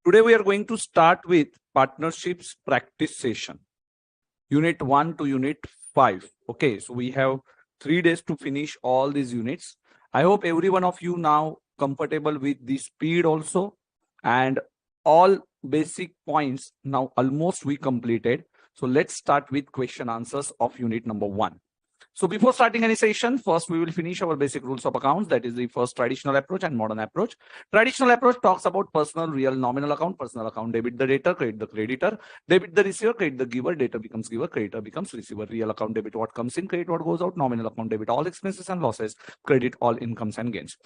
Today we are going to start with partnerships practice session, unit 1 to unit 5. Okay, so we have 3 days to finish all these units. I hope every one of you now comfortable with the speed also, and all basic points now almost we completed. So let's start with question answers of unit number 1. So before starting any session, first we will finish our basic rules of accounts. That is the first traditional approach and modern approach. Traditional approach talks about personal, real, nominal account. Personal account, debit the debtor, credit the creditor, debit the receiver, credit the giver, debtor becomes giver, creditor becomes receiver. Real account, debit what comes in, credit what goes out. Nominal account, debit all expenses and losses, credit all incomes and gains.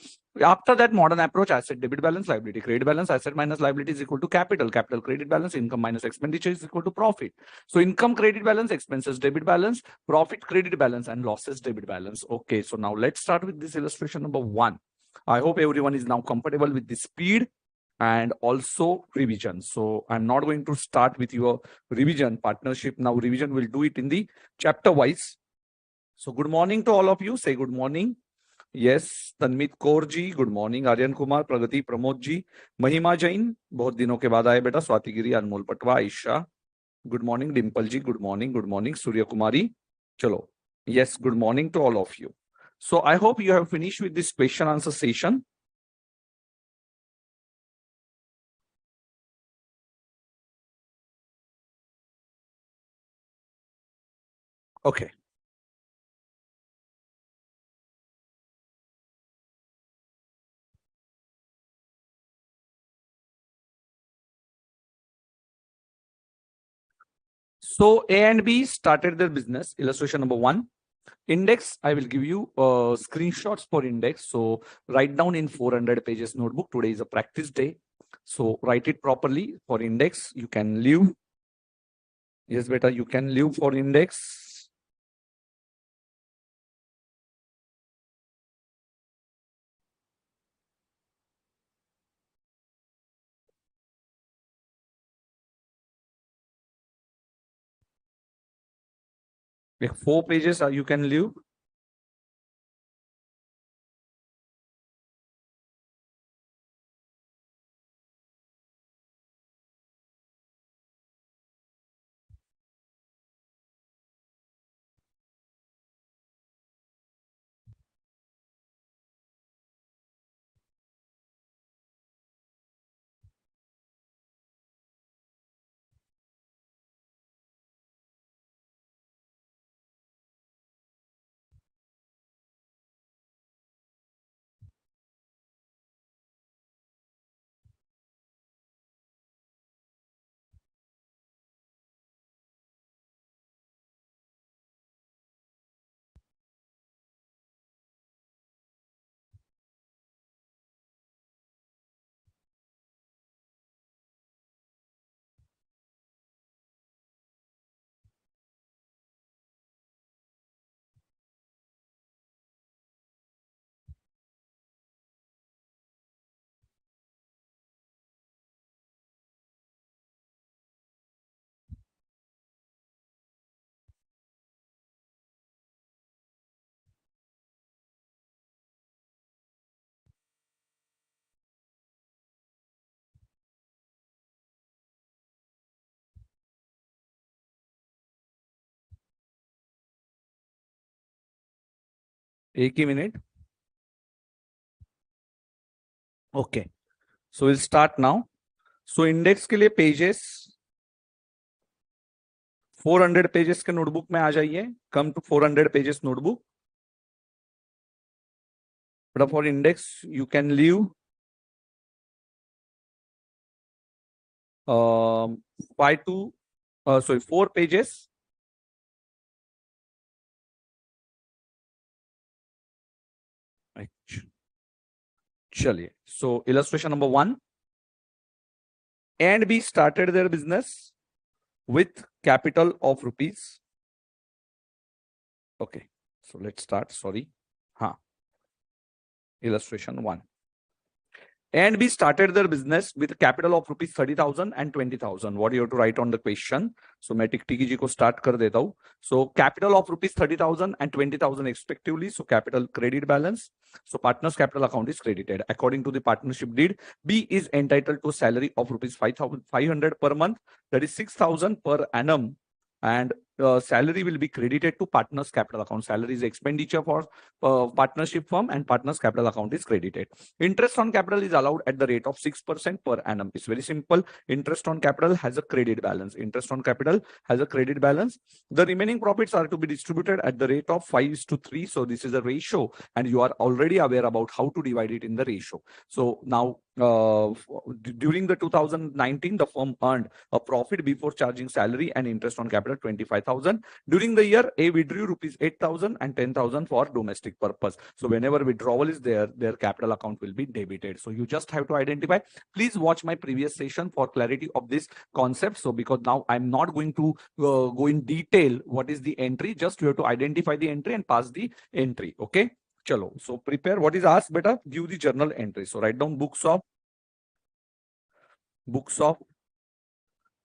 After that, modern approach, asset debit balance, liability credit balance, asset minus liability is equal to capital, capital credit balance, income minus expenditure is equal to profit. So income credit balance, expenses debit balance, profit credit balance, and losses debit balance. Okay, so now let's start with this illustration number 1. I hope everyone is now comfortable with the speed and also revision. So I'm not going to start with your revision partnership. Now revision will do it in the chapter wise. So good morning to all of you. Say good morning. Yes, Tanmit Kaur ji, good morning. Aryan Kumar, Pragati, Pramod ji, Mahima Jain, बहुत दिनों के बाद आए बेटा. स्वाति गिरी, अनमोल Patwa, Ayesha, good morning. Dimple ji, good morning. Good morning. Surya Kumari, chalo. Yes, good morning to all of you. So I hope you have finished with this question answer session. Okay. So A and B started their business. Illustration number 1. Index, I will give you screenshots for index. So write down in 400 pages notebook. Today is a practice day. So write it properly for index. You can leave. Yes, beta, you can leave for index. Like 4 pages you can leave. एक ही minute. Okay. So we'll start now. So index के लिए pages 400 pages के notebook में आ जाइए. Come to 400 pages notebook. But for index, you can leave 4 pages. Chaliye. So illustration number 1. A and B started their business with capital of rupees. Okay. So let's start. Sorry. Illustration 1. and B started their business with a capital of rupees 30,000 and 20,000. What you have to write on the question? So मैं टिकी जी को start कर देता हूँ. So capital of rupees 30,000 and 20,000 respectively. So capital credit balance. So partner's capital account is credited. According to the partnership deed, B is entitled to salary of rupees 5,500 per month. That is 6,000 per annum. And salary will be credited to partner's capital account. Salary is expenditure for partnership firm and partner's capital account is credited. Interest on capital is allowed at the rate of 6% per annum. It's very simple. Interest on capital has a credit balance. Interest on capital has a credit balance. The remaining profits are to be distributed at the rate of 5:3. So this is a ratio and you are already aware about how to divide it in the ratio. So now during the 2019, the firm earned a profit before charging salary and interest on capital 25,000. During the year, A withdrew rupees 8,000 and 10,000 for domestic purpose. So whenever withdrawal is there, their capital account will be debited. So you just have to identify. Please watch my previous session for clarity of this concept. So because now I'm not going to go in detail what is the entry, just you have to identify the entry and pass the entry. Okay. Chalo. So prepare. What is asked? Beta, give the journal entry. So write down books of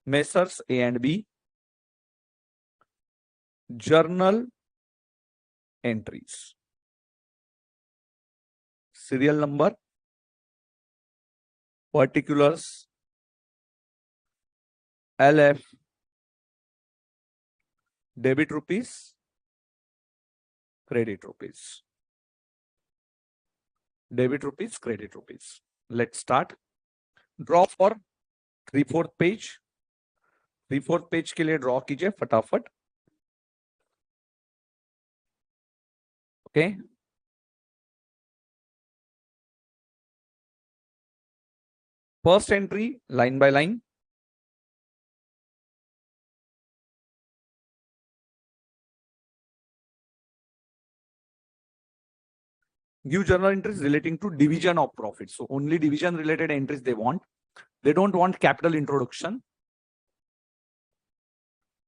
Messrs A and B. Journal entries. Serial number. Particulars. LF. Debit rupees. Credit rupees. Debit rupees, credit rupees. Let's start. Draw for 3/4 page. 3/4 page के लिए draw कीजिए फटाफट. Okay. First entry, line by line. Give journal entries relating to division of profit. So only division related entries they want. They don't want capital introduction.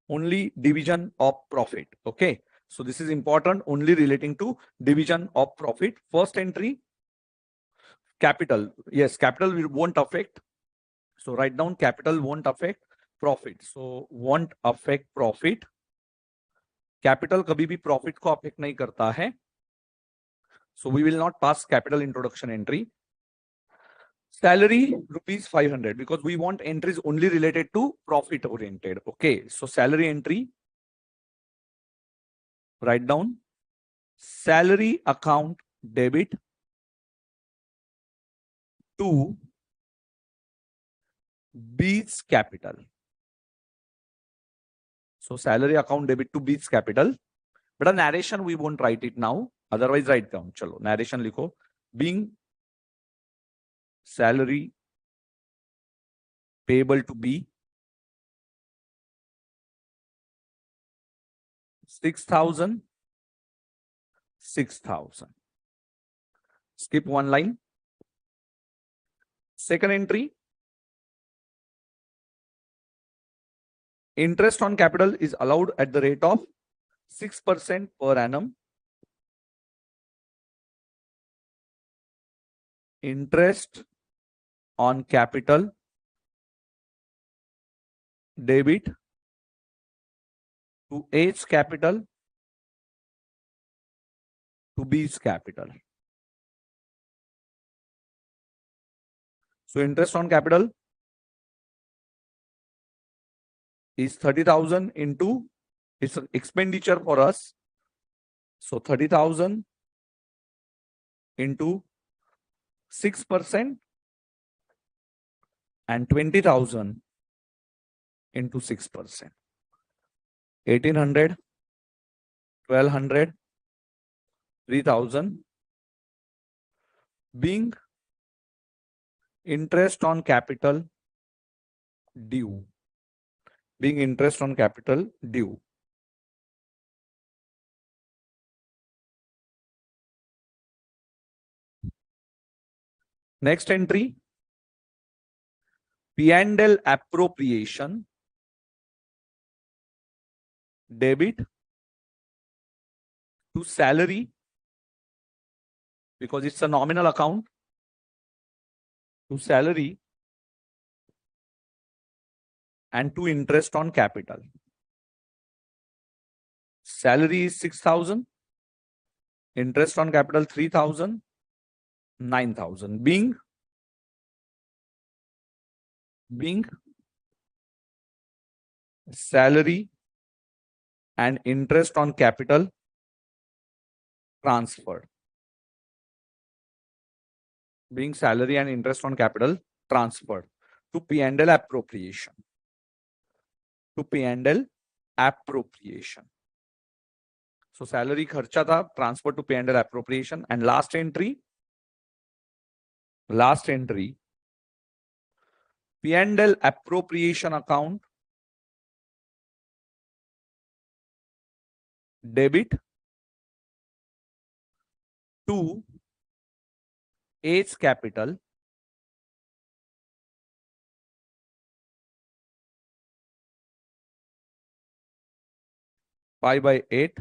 Only division of profit. Okay. So this is important. Only relating to division of profit. First entry, capital. Yes, capital won't affect. So write down capital won't affect profit. So won't affect profit. Capital कभी भी profit को affect नहीं करता है. So we will not pass capital introduction entry. Salary rupees 500 because we want entries only related to profit oriented. Okay. So salary entry. Write down salary account debit to B's capital. So salary account debit to B's capital. But a narration we won't write it now. Otherwise write down. Chalo narration likho. Being salary payable to B 6,000. Skip one line. Second entry. Interest on capital is allowed at the rate of 6% per annum. Interest on capital debit to A's capital to B's capital. So interest on capital is 30,000 into it's an expenditure for us. So 30,000 into 6% and 20,000 into 6%. 1,800, 1,200, 3,000 being interest on capital due. Being interest on capital due. Next entry, P&L appropriation debit to salary because it's a nominal account to salary and to interest on capital. Salary is 6,000, interest on capital 3,000, 9,000. Being salary and interest on capital transferred. Being salary and interest on capital transferred to P&L appropriation. To P&L appropriation. So salary kharcha tha, transfer to P&L appropriation, and last entry, P&L appropriation account, debit to A's capital, pi by 8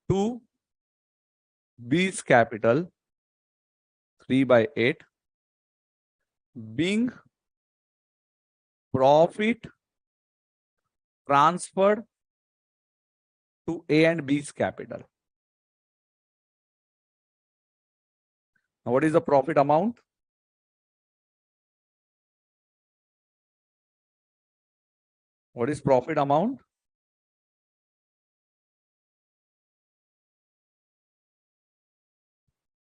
to B's capital 3 by 8, being profit transferred to A and B's capital. Now, what is the profit amount? What is profit amount?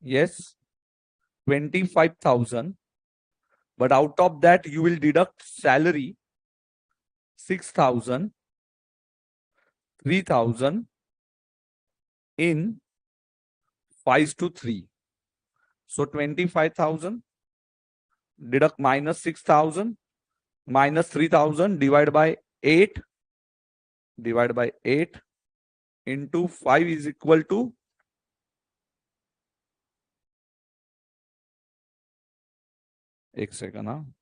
Yes, 25,000. But out of that, you will deduct salary 6,000, 3,000 in 5:3. So 25,000 deduct minus 6,000 minus 3,000 divided by 8 into 5 is equal to 1 second.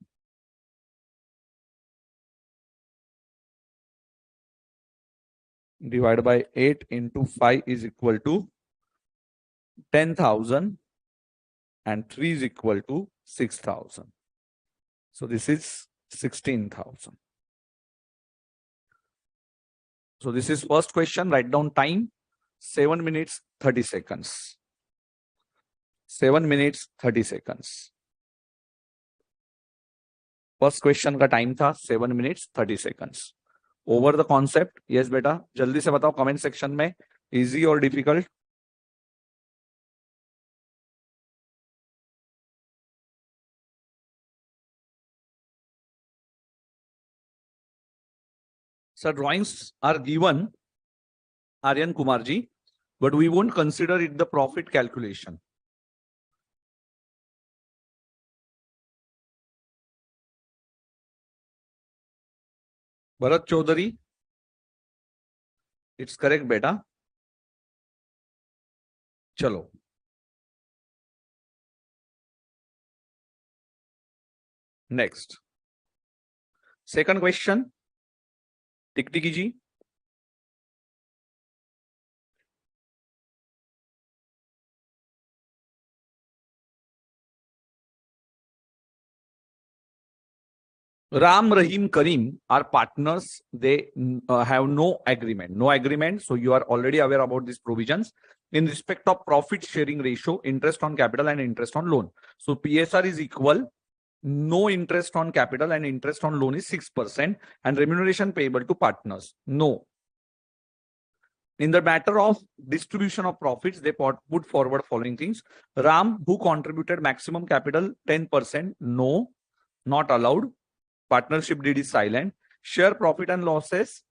Divided by 8 into 5 is equal to 10,000 and 3 is equal to 6,000. So this is 16,000. So this is first question. Write down time, 7 minutes 30 seconds. 7 minutes 30 seconds. First question का time था 7 minutes 30 seconds. Over the concept, yes बेटा, जल्दी से बताओ comment section में, easy or difficult? Sir, drawings are given, Aryan Kumar ji, but we won't consider it the profit calculation. Bharat Chaudhary, it's correct beta. Chalo. Next. Second question. टिकटिकी ji, Ram, Rahim, Karim are partners. They have no agreement. So you are already aware about these provisions in respect of profit sharing ratio, interest on capital and interest on loan. So PSR is equal. No interest on capital and interest on loan is 6% and remuneration payable to partners. No. In the matter of distribution of profits, they put forward following things. Ram, who contributed maximum capital 10%, no, not allowed. Partnership deed is silent. Share profit and losses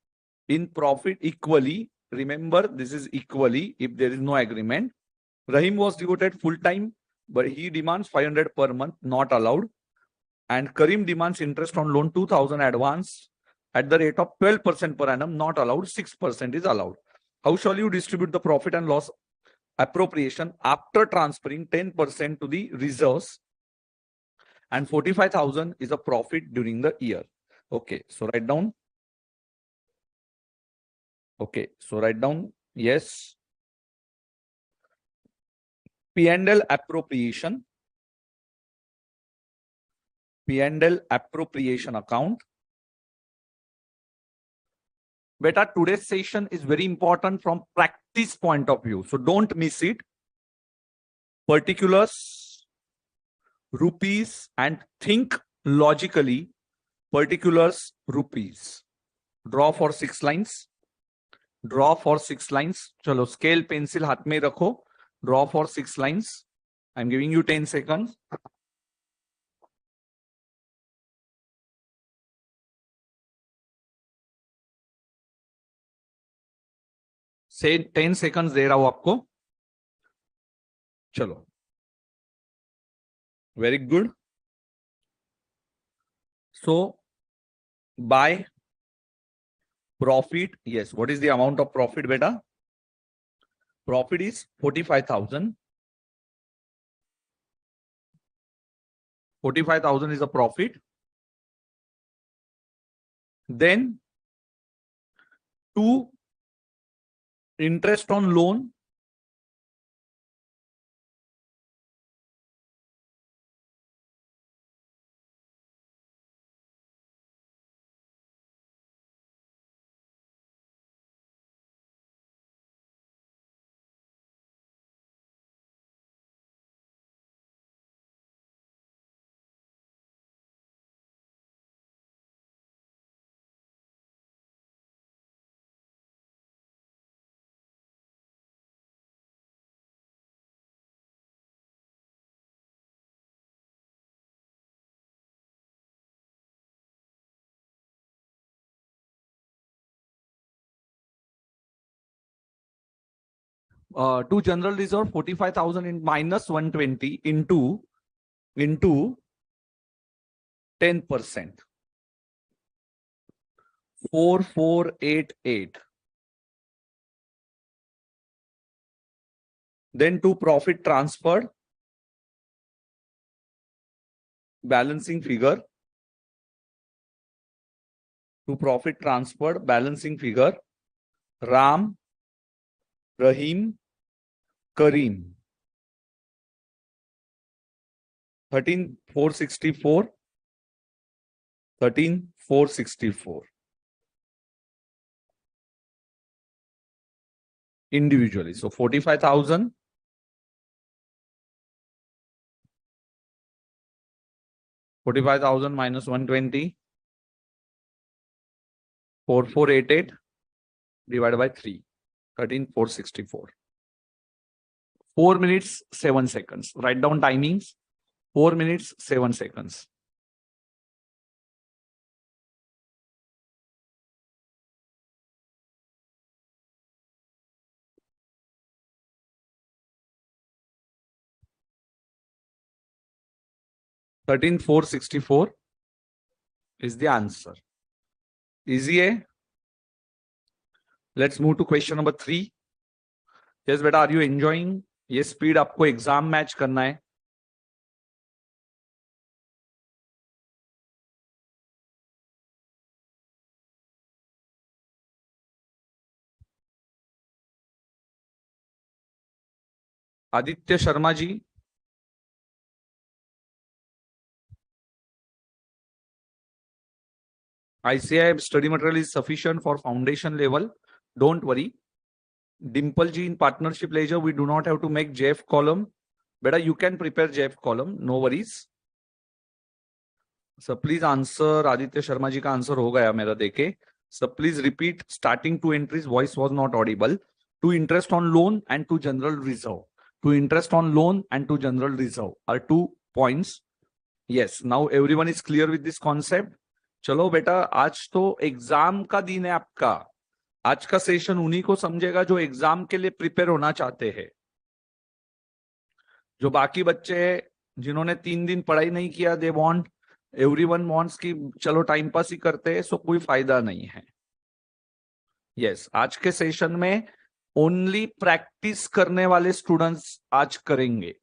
in profit equally. Remember, this is equally if there is no agreement. Rahim was devoted full time, but he demands 500 per month, not allowed. And Karim demands interest on loan 2,000 advance at the rate of 12% per annum, not allowed. 6% is allowed. How shall you distribute the profit and loss appropriation after transferring 10% to the reserves? And 45,000 is a profit during the year. Okay, so write down. Okay, so write down. Yes. P&L appropriation P&L appropriation account. Beta, today's session is very important from practice point of view, so don't miss it. Particulars, rupees, and think logically. Particulars, rupees. Draw for 6 lines. Draw for 6 lines. Chalo, scale pencil हाथ में रखो. Draw for 6 lines. I'm giving you 10 seconds. Say 10 seconds दे रहा हूं आपको. चलो. Very good. So, by profit, yes, what is the amount of profit, beta? Profit is 45,000. 45,000 is a profit. Then, to interest on loan, to general reserve 45,000 in minus 120 into 10%. 4488. Then to profit transferred, balancing figure. To profit transferred, balancing figure. Ram, Rahim, Kareem. 13,464. 13,464. Individually. So 45,000. 45,000 minus 120. 4488 divided by 3. 13,464. 4 minutes, 7 seconds. Write down timings. 4 minutes, 7 seconds. $13,464 is the answer. Easy, eh? Let's move to question number 3. Yes, beta, are you enjoying? ये speed आपको exam match करना है. Aditya Sharma ji, ICI study material is sufficient for foundation level. Don't worry. Dimple ji, in partnership ledger, we do not have to make JF column. Better you can prepare JF column. No worries. So please answer. Aditya Sharma ji ka answer ho gaya mera deke. So please repeat. Starting 2 entries. Voice was not audible. To interest on loan and to general reserve. To interest on loan and to general reserve are 2 points. Yes. Now everyone is clear with this concept. चलो बेटा, आज तो exam का दिन है आपका. आज का सेशन उन्हीं को समझेगा जो एग्जाम के लिए प्रिपेयर होना चाहते हैं. जो बाकी बच्चे हैं जिन्होंने 3 दिन पढ़ाई नहीं किया, दे वांट, एवरीवन वांट्स कि चलो टाइम पास ही करते हैं, सो कोई फायदा नहीं है. यस, आज के सेशन में ओनली प्रैक्टिस करने वाले स्टूडेंट्स आज करेंगे.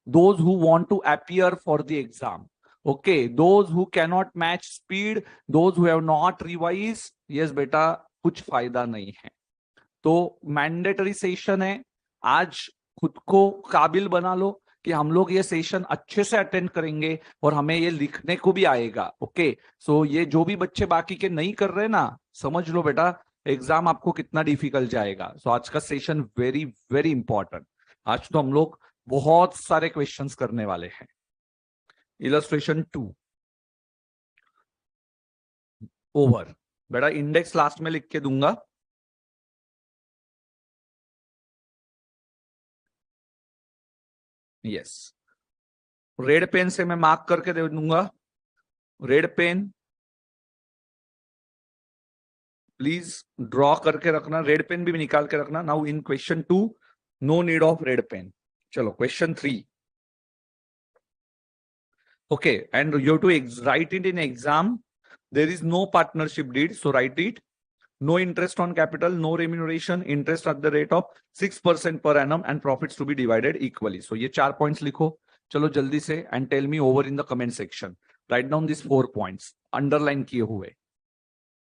Those who want to appear for the exam. Okay, those who cannot match speed, those who have not revised, yes बेटा कुछ फायदा नहीं है. तो मैंडेटरी सेशन है. आज खुद को काबिल बना लो कि हम लोग ये सेशन अच्छे से अटेंड करेंगे और हमें ये लिखने को भी आएगा। ओके, सो ये जो भी बच्चे बाकी के नहीं कर रहे ना, समझ लो बेटा एग्जाम आपको कितना डिफिकल्ट जाएगा। सो आज का सेशन वेरी वेरी इंपॉर्टेंट। आज तो हम लोग बहुत सारे क्वेश्चंस करने वाले हैं। Illustration 2 over. बेटा इंडेक्स लास्ट में लिख के दूंगा। यस, रेड पेन से मैं मार्क करके दे दूंगा। रेड पेन प्लीज ड्रॉ करके रखना, रेड पेन भी निकाल के रखना। Now in question 2 no need of red pen. चलो question 3। Okay, and you to write it in exam. There is no partnership deed, so write it. No interest on capital, no remuneration, interest at the rate of 6% per annum and profits to be divided equally. So ये 4 points लिखो। चलो जल्दी से and tell me over in the comment section. Write down these 4 points underline किए हुए।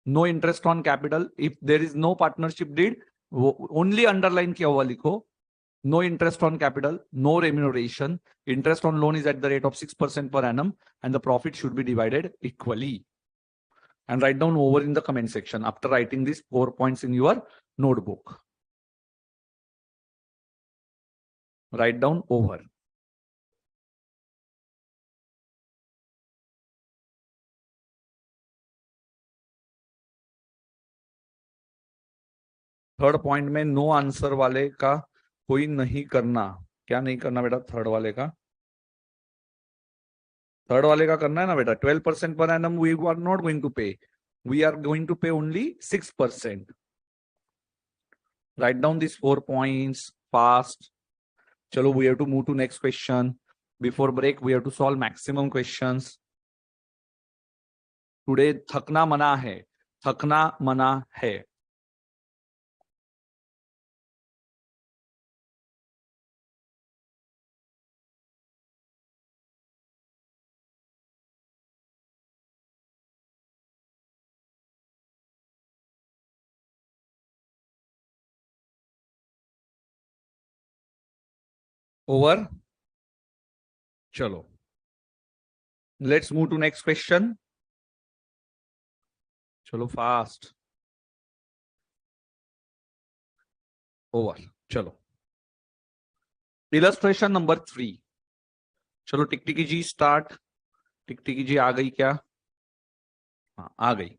No interest on capital, if there is no partnership deed, only underline किया हुआ लिखो। No interest on capital, no remuneration, interest on loan is at the rate of 6% per annum and the profit should be divided equally. And write down over in the comment section after writing these 4 points in your notebook. Write down over. Third point में no answer वाले का कोई नहीं करना। क्या नहीं करना बेटा? थर्ड वाले का, थर्ड वाले का करना है ना बेटा। 12% per annum we are not going to pay, we are going to pay only 6%। Write down this 4 points fast. चलो we have to move to next question. Before break we have to solve maximum questions. Today थकना मना है, थकना मना है। Over. चलो let's move to next question. चलो fast. Over. चलो इलस्ट्रेशन नंबर 3। चलो टिकटिकी जी स्टार्ट। टिकटिकी जी आ गई क्या? हाँ आ गई।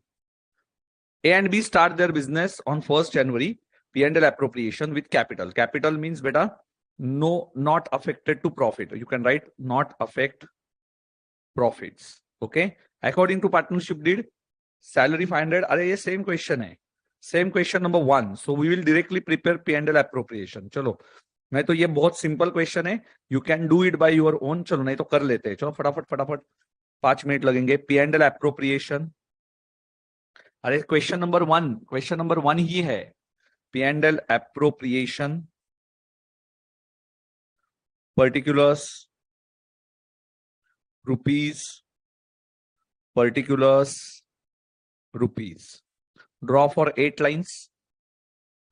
A and B start their business on 1st January. P&L appropriation with capital. Capital means beta no, not affected to profit. You can write not affect profits. Okay. According to partnership deed, salary 500. अरे ये same question है, same question number 1. So we will directly prepare P&L appropriation. चलो मैं तो ये बहुत simple question है, you can do it by your own. चलो नहीं तो कर लेते हैं। चलो फटाफट फटाफट 5 मिनट लगेंगे। P&L appropriation। अरे क्वेश्चन नंबर 1, क्वेश्चन नंबर 1 ही है। P&L appropriation, particulars, rupees, particulars, rupees. Draw for 8 lines,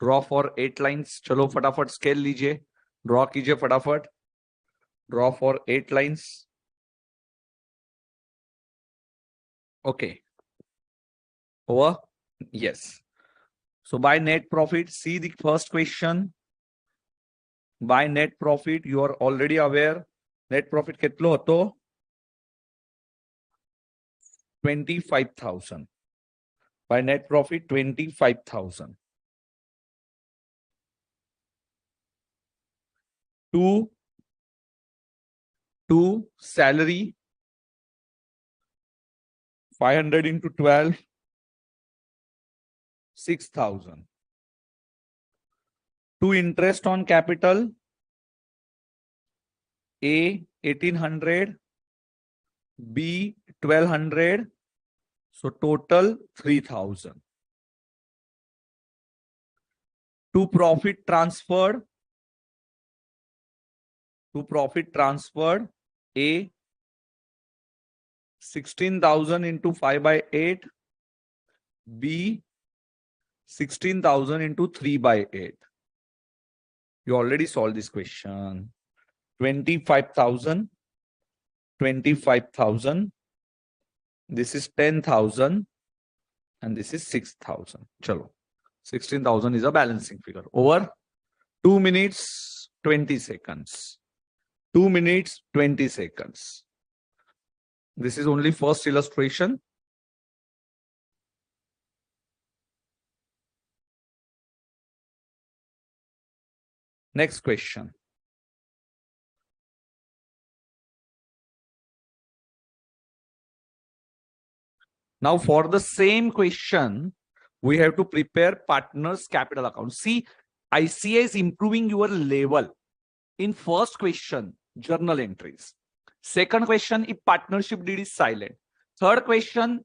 draw for 8 lines. चलो फटाफट स्केल लीजिए, ड्रॉ कीजिए फटाफट। Draw for 8 lines. Okay. Over? Yes. So by net profit, see the first question. By net profit, you are already aware. Net profit કેટલો હતો? 25,000. By net profit 25,000. To salary 500 into 12, 6,000. To interest on capital, A 1,800, B 1,200, so total 3,000. To profit transferred, A 16,000 into 5 by 8, B 16,000 into 3 by 8. You already solved this question. 25,000, 25,000. This is 10,000 and this is 6,000. Chalo. 16,000 is a balancing figure. Over 2 minutes, 20 seconds. 2 minutes, 20 seconds. This is only first illustration. Next question. Now for the same question, we have to prepare partners capital account. See, ICA is improving your level. In first question, journal entries. Second question, if partnership deed is silent. Third question,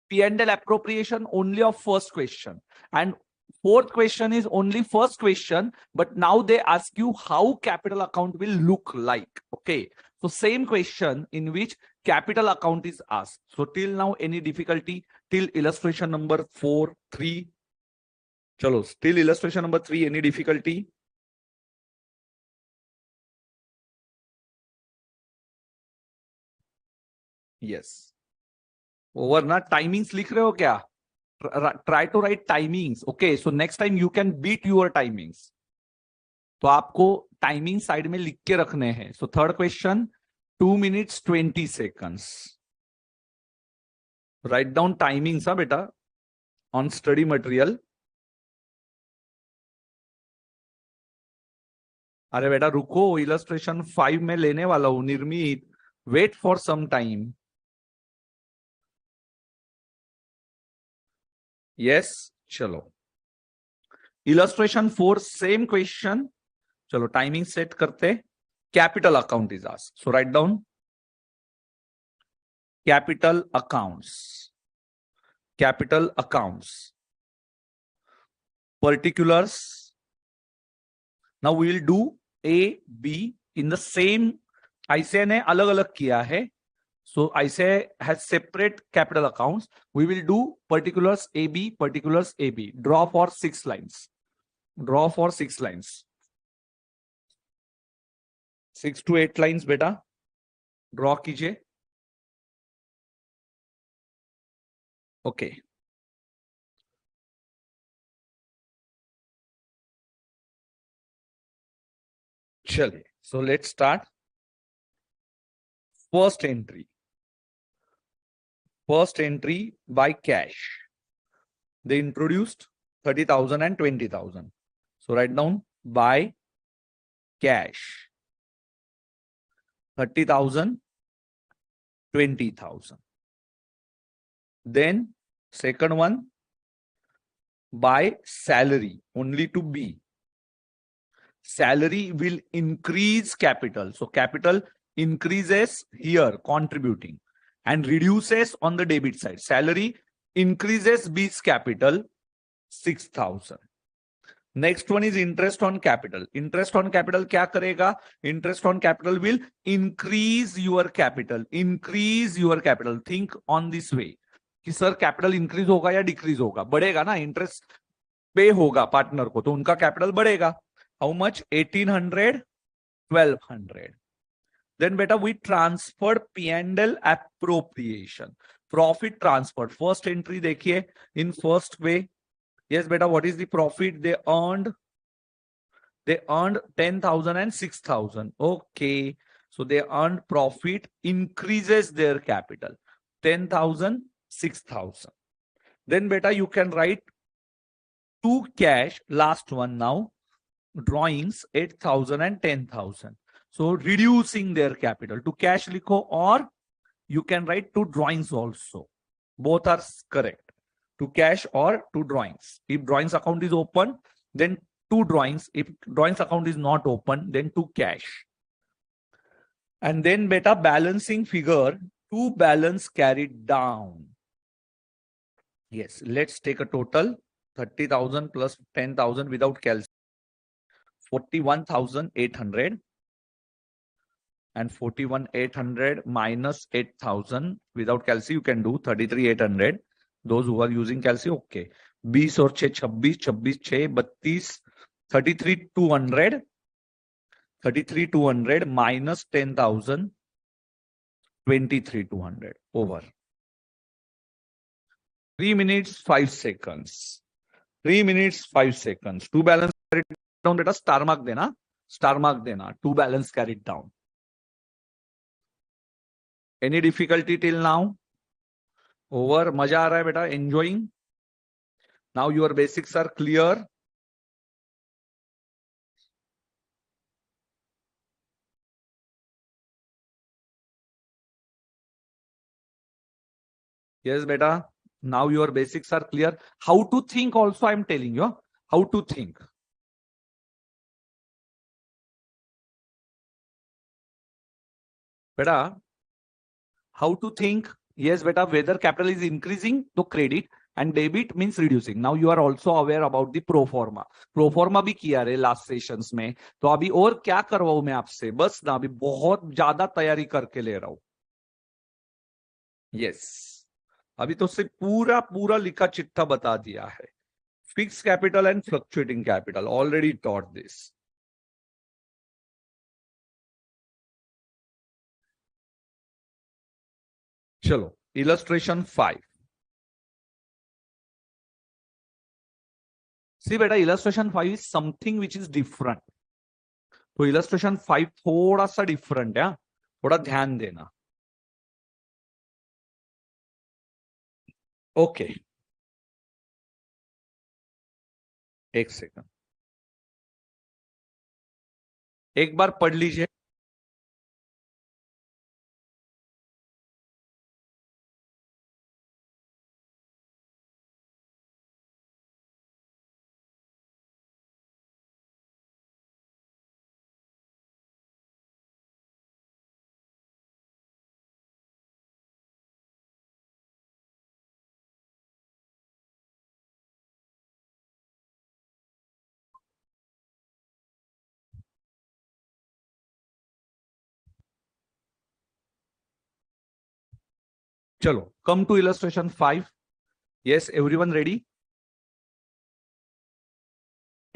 P&L appropriation only of first question. And fourth question is only first question, but now they ask you how capital account will look like. Okay. So same question in which capital account is asked. So till now, any difficulty? Till illustration number 4, 3. Chalo, still illustration number 3, any difficulty? Yes. Over na timings लिख रहे हो क्या? Try to write timings. Okay, so next time you can beat your timings. तो आपको timing side में लिख के रखने हैं. So third question, 2 minutes 20 seconds. Write down timings, हाँ बेटा, on study material. अरे बेटा रुको, illustration 5 में लेने वाला हूं निर्मित. Wait for some time. Yes, चलो. Illustration 4, same question. चलो टाइमिंग सेट करते. Capital account is asked. So write down capital accounts. Capital accounts. Particulars. Now we will do A, B in the same. ICA ने अलग अलग किया है. So ICA has separate capital accounts. We will do particulars AB, particulars AB. Draw for 6 lines. Draw for 6 lines. 6 to 8 lines बेटा draw कीजिए. Okay. चलिए, so let's start. First entry. First entry by cash. They introduced 30,000 and 20,000. So write down by cash. 30,000, 20,000. Then second one, by salary, only to B. Salary will increase capital. So capital increases here, contributing, and reduces on the debit side. Salary increases B's capital, 6,000. Next one is interest on capital. Interest on capital क्या करेगा? Interest on capital will increase your capital. Increase your capital. Think on this way कि sir capital increase होगा या decrease होगा? बढ़ेगा ना, interest पे होगा पार्टनर को, तो उनका कैपिटल बढ़ेगा. How much? 1800, 1200. Then beta we transferred P&L appropriation. Profit transferred. First entry देखिए in first way. Yes, beta, what is the profit they earned? They earned 10,000 and 6,000. Okay. So they earned profit, increases their capital. 10,000, 6,000. Then beta, you can write to cash, last one now, drawings 8,000 and 10,000. So reducing their capital. To cash likho, or you can write to drawings also. Both are correct. To cash or to drawings. If drawings account is open, then to drawings. If drawings account is not open, then to cash. And then beta balancing figure, to balance carried down. Yes, let's take a total. 30,000 plus 10,000 without calculation. 41,800. And 41,800 minus 8,000 without calculation, you can do 33,800. Those who are using calculation, okay. 20 और 6, 26, 26, 6, 32, 33,200, 33,200 minus 10,000, 23,200 over 3 minutes 5 seconds. 3 minutes 5 seconds. Two balance carried down. Beta star mark dena. Star mark dena. Two balance carried down. Any difficulty till now? Over. मजा आ रहा है बेटा? Enjoying? Now your basics are clear. Yes, beta. Now your basics are clear. How to think also I am telling you. How to think. Beta, how to think? Yes, beta, whether capital is increasing, तो credit and debit means reducing. Now you are also aware about the pro forma. Pro forma भी किया रे last sessions में. तो अभी और क्या करवाऊं मैं आपसे? बस ना अभी बहुत ज्यादा तैयारी करके ले रहा हूं. Yes. अभी तो सिर्फ पूरा पूरा लिखा चिट्ठा बता दिया है. Fixed capital and fluctuating capital. Already taught this. चलो illustration 5. See beta, illustration 5 is something which is different. तो illustration 5 थोड़ा सा different है. थोड़ा ध्यान देना. ओके एक सेकंड, एक बार पढ़ लीजिए. चलो, come to illustration 5. Yes, everyone ready?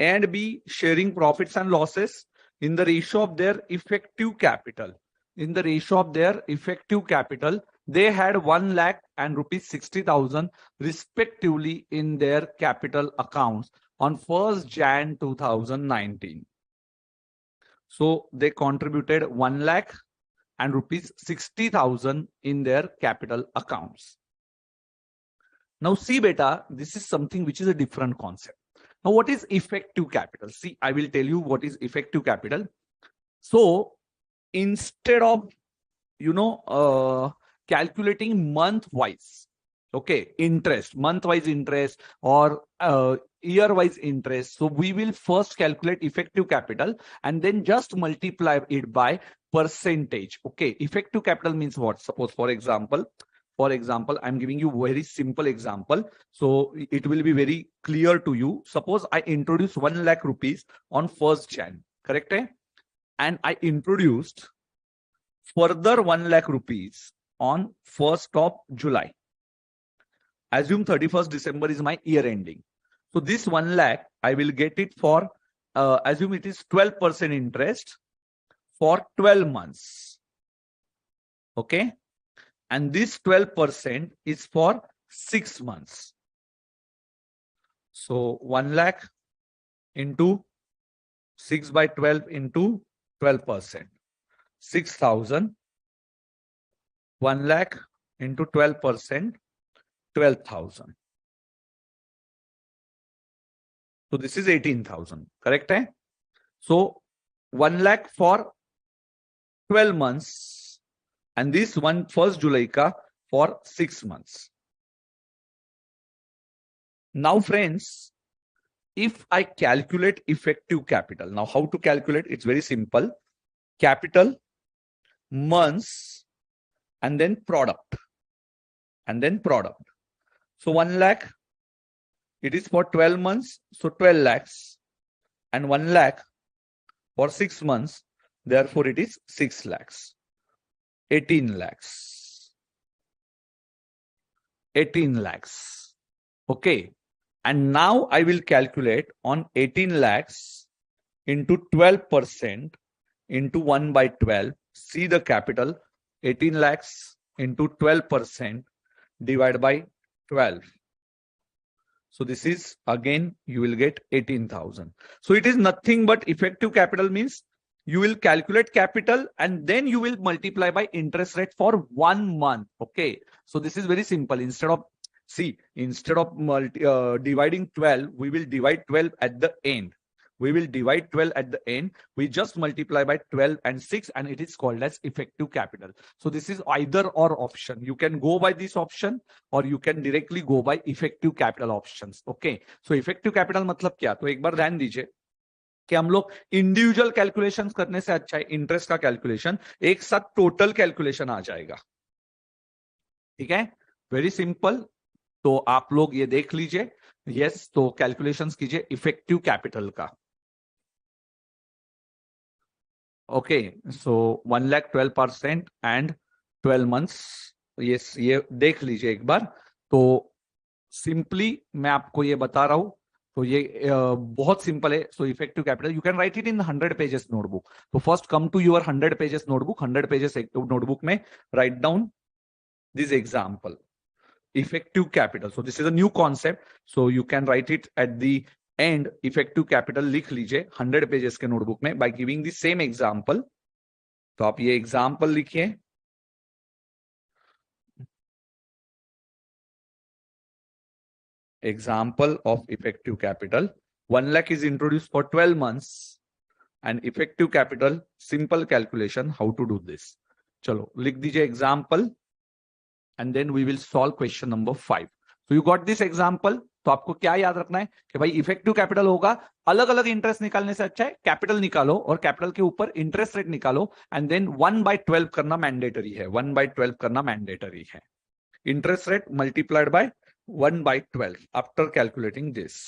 And B, sharing profits and losses in the ratio of their effective capital. In the ratio of their effective capital, they had 1 lakh and rupees 60,000 respectively in their capital accounts on 1st Jan 2019. So they contributed 1 lakh and rupees 60,000 in their capital accounts. Now see beta, this is something which is a different concept. Now what is effective capital? See, I will tell you what is effective capital. So instead of, calculating month wise, okay, interest, month wise interest or year wise interest. So we will first calculate effective capital and then just multiply it by percentage. Okay, effective capital means what? Suppose for example, I'm giving you very simple example, so it will be very clear to you. Suppose I introduce 1 lakh rupees on 1st Jan, correct? And I introduced further 1 lakh rupees on 1st of July. Assume 31st December is my year ending. So this 1 lakh, I will get it for, assume it is 12% interest for 12 months. Okay. And this 12% is for 6 months. So 1 lakh into 6 by 12 into 12%. 6,000. 1 lakh into 12%, 12,000. So this is 18,000, correct? So 1 lakh for 12 months. And this 1st July ka for 6 months. Now friends, if I calculate effective capital, now how to calculate? It's very simple. Capital, months, and then product. So 1 lakh, it is for 12 months. So 12 lakhs and 1 lakh for 6 months. Therefore it is 6 lakhs. 18 lakhs. 18 lakhs. Okay. And now I will calculate on 18 lakhs into 12%. into 1 by 12. See the capital, 18 lakhs into 12% divided by 12. So this is again, you will get 18,000. So it is nothing but effective capital means you will calculate capital and then you will multiply by interest rate for 1 month. Okay. So this is very simple. Instead of dividing 12, we will divide 12 at the end. We will divide 12 at the end. We just multiply by 12 and 6 and it is called as effective capital. So this is either or option. You can go by this option or you can directly go by effective capital options. Okay. So effective capital मतलब क्या? तो एक बार ध्यान दीजिए कि हम लोग individual calculations करने से अच्छा है इंटरेस्ट का कैलकुलेशन एक साथ टोटल कैलकुलेशन आ जाएगा. ठीक है, वेरी सिंपल. तो आप लोग ये देख लीजिए. यस, तो कैलकुलेशंस कीजिए इफेक्टिव कैपिटल का. Okay, so 1,12% and 12 months. Yes, ये देख लीजिए एक बार. तो सिंपली मैं आपको ये बता रहा हूं. तो ये बहुत सिंपल है. So effective capital you can write it in 100 pages notebook. तो first come to your 100 pages notebook. 100 pages notebook में write down this example effective capital. So this is a new concept. So you can write it at the end. Effective capital लिख लीजिए 100 pages के notebook में by giving the same example. तो आप ये example लिखिए. Example of effective capital. 1 lakh is introduced for 12 months and effective capital simple calculation. How to do this? चलो लिख दीजिए example and then we will solve question number 5. So you got this example. तो आपको क्या याद रखना है कि भाई इफेक्टिव कैपिटल होगा. अलग अलग इंटरेस्ट निकालने से अच्छा है कैपिटल निकालो और कैपिटल के ऊपर इंटरेस्ट रेट निकालो एंड देन 1/12 करना मैंडेटरी है. 1/12 करना मैंडेटरी है. Interest rate multiplied by 1/12 after calculating this.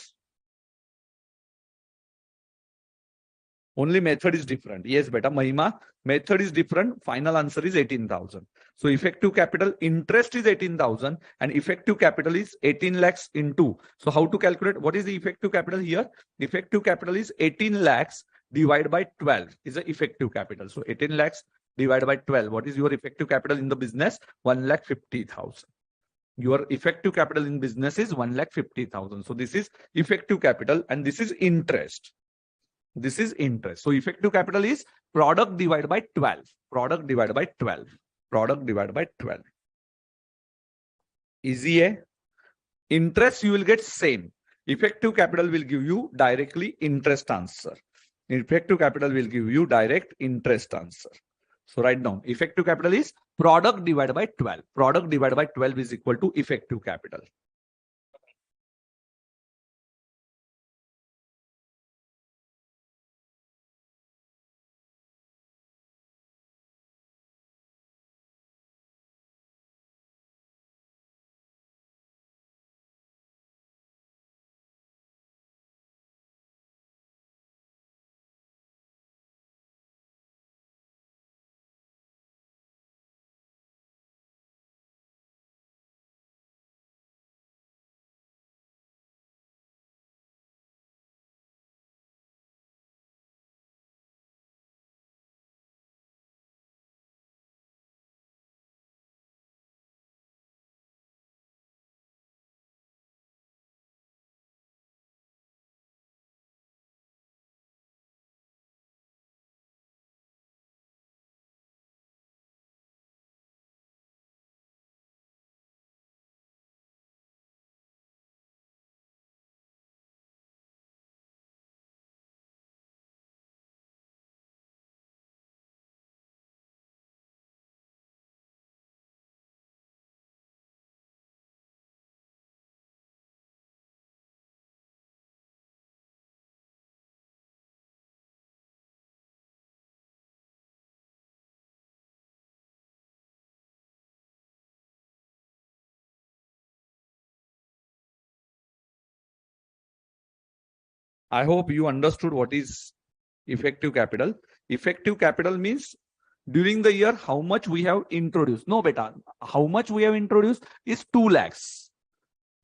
Only method is different. Yes, beta Mahima, method is different. Final answer is 18,000. So effective capital interest is 18,000 and effective capital is 18 lakhs into. So how to calculate? What is the effective capital here? Effective capital is 18 lakhs divided by 12 is the effective capital. So 18 lakhs divided by 12. What is your effective capital in the business? 1,50,000. Your effective capital in business is 1,50,000. So this is effective capital and this is interest. This is interest. So effective capital is product divided by 12. Product divided by 12. Product divided by 12. Easy, eh? Interest you will get same. Effective capital will give you directly interest answer. Effective capital will give you direct interest answer. So write down. Effective capital is product divided by 12. Product divided by 12 is equal to effective capital. I hope you understood what is effective capital. Effective capital means during the year how much we have introduced. No beta, how much we have introduced is 2 lakhs.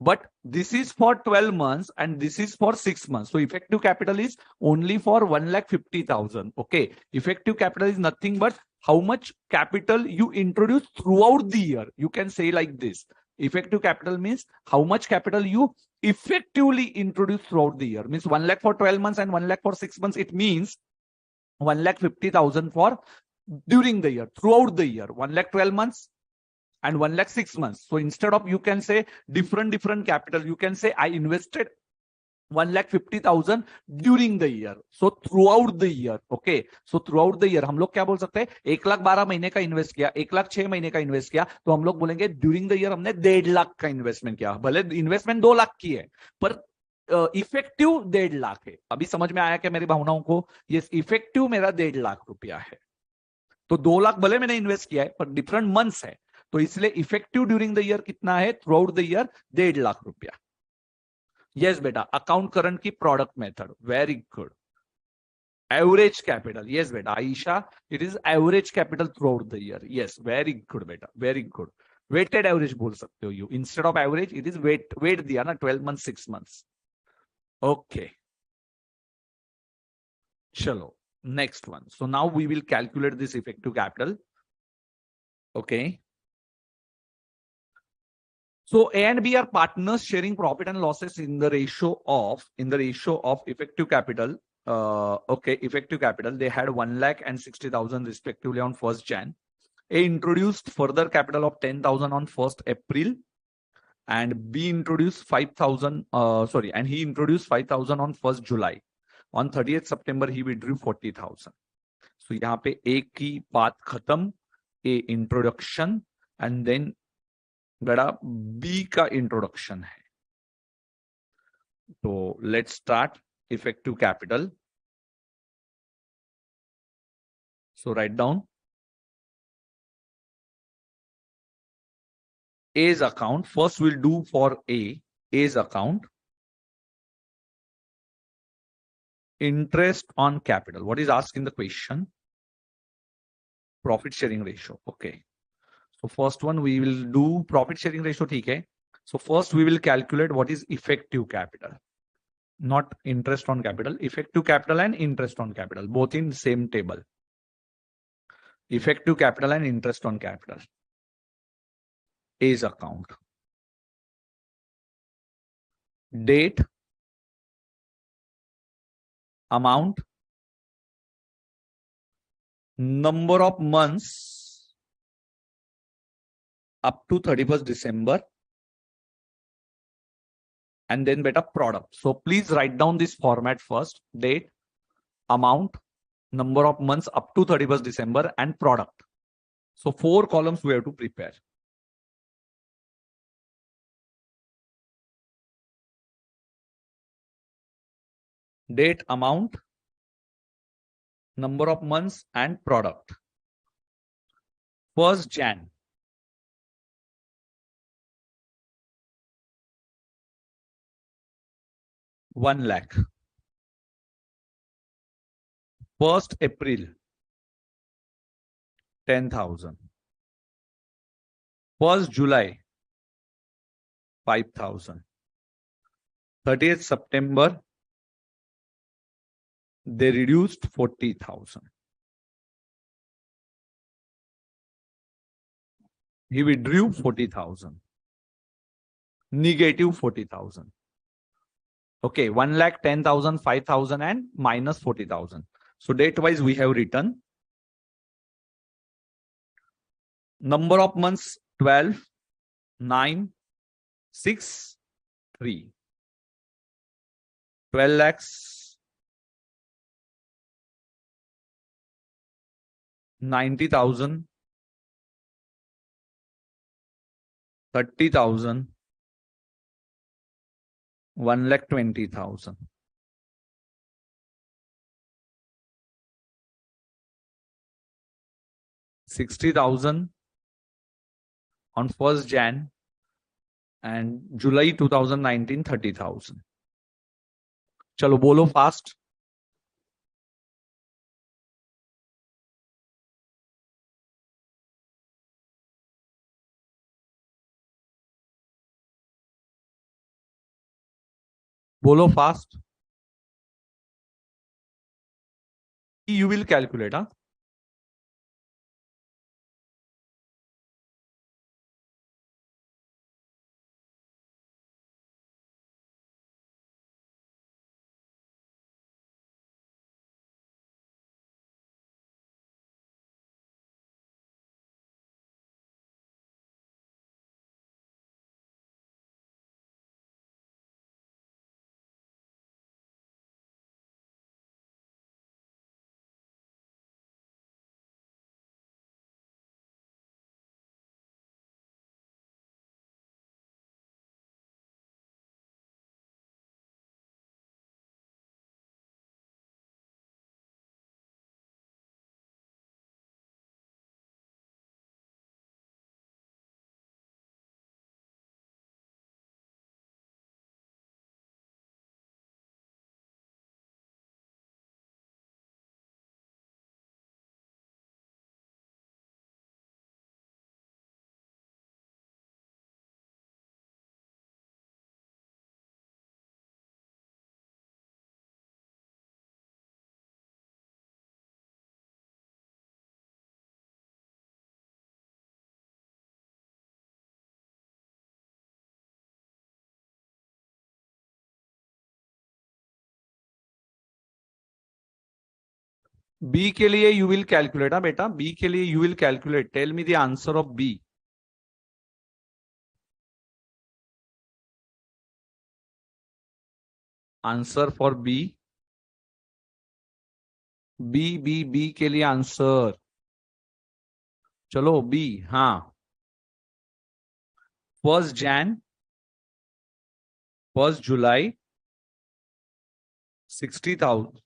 But this is for 12 months and this is for 6 months. So effective capital is only for 1,50,000. Okay. Effective capital is nothing but how much capital you introduce throughout the year. You can say like this. Effective capital means how much capital you effectively introduce throughout the year. Means 1 lakh for 12 months and 1 lakh for 6 months. It means 1,50,000 for during the year, throughout the year. 1 lakh 12 months and 1 lakh 6 months. So instead of you can say different capital, you can say I invested 1,50,000 during the year. So throughout the year. Okay. So throughout the year हम लोग क्या बोल सकते हैं? 1,12,000 का invest किया, 1,06,000 का invest किया, तो हम लोग बोलेंगे ड्यूरिंग द ईयर हमने 1,50,000 का इन्वेस्टमेंट किया. भले इन्वेस्टमेंट 2 लाख की है, पर इफेक्टिव 1,50,000 है. अभी समझ में आया क्या मेरी भावनाओं को? ये इफेक्टिव मेरा 1,50,000 रुपया है. तो 2 लाख भले मैंने इन्वेस्ट किया है, पर डिफरेंट मंथ्स है, तो इसलिए इफेक्टिव ड्यूरिंग द ईयर कितना है? थ्रू आउट द ईयर 1,50,000 रुपया. यस बेटा, अकाउंट करंट की product method. Very good. Average capital. Yes बेटा Ayesha, it is average capital throughout the year. Yes, very good बेटा, वेरी गुड. वेटेड एवरेज बोल सकते हो you. Instead of average it is weight दिया ना, 12 month 6 months. Okay, चलो next one. So now we will calculate this effective capital. Okay. So A and B are partners sharing profit and losses in the ratio of effective capital. Okay, effective capital. They had 1,60,000 respectively on 1st Jan. A introduced further capital of 10,000 on 1st April, and B introduced 5,000. And he introduced 5,000 on 1st July. On 30th September, he withdrew 40,000. So यहाँ पे A की बात खत्म, A introduction, and then बेटा B का introduction है. तो let's start effective capital. So write down A's account. First we'll do for A's account. Interest on capital. What is asked in the question? Profit sharing ratio. Okay. So first one we will do profit sharing ratio. Okay. So first we will calculate what is effective capital. Not interest on capital. Effective capital and interest on capital. Both in same table. Effective capital and interest on capital. A's account. Date. Amount. Number of months up to 31st December. And then beta product. So please write down this format first. Date, amount, number of months up to 31st December, and product. So 4 columns we have to prepare. Date, amount, number of months, and product. 1st Jan. One lakh. 1st April. 10,000. 1st July. 5,000. 30th September. They reduced 40,000. He withdrew 40,000. Negative 40,000. Okay, 1,10,000, 5,000, and minus 40,000. So date wise we have written. Number of months 12, 9, 6, 3. 12 lakhs, 90,000, 30,000, 1,20,000. 60,000 on 1st Jan, and July 2019 30,000. चलो बोलो fast. बोलो fast. You will calculate, huh? B के लिए you will calculate. हाँ बेटा, B के लिए you will calculate. Tell me the answer of B. Answer for B. B के लिए आंसर. चलो बी. हाँ, 1 Jan, 1 July, 60,000,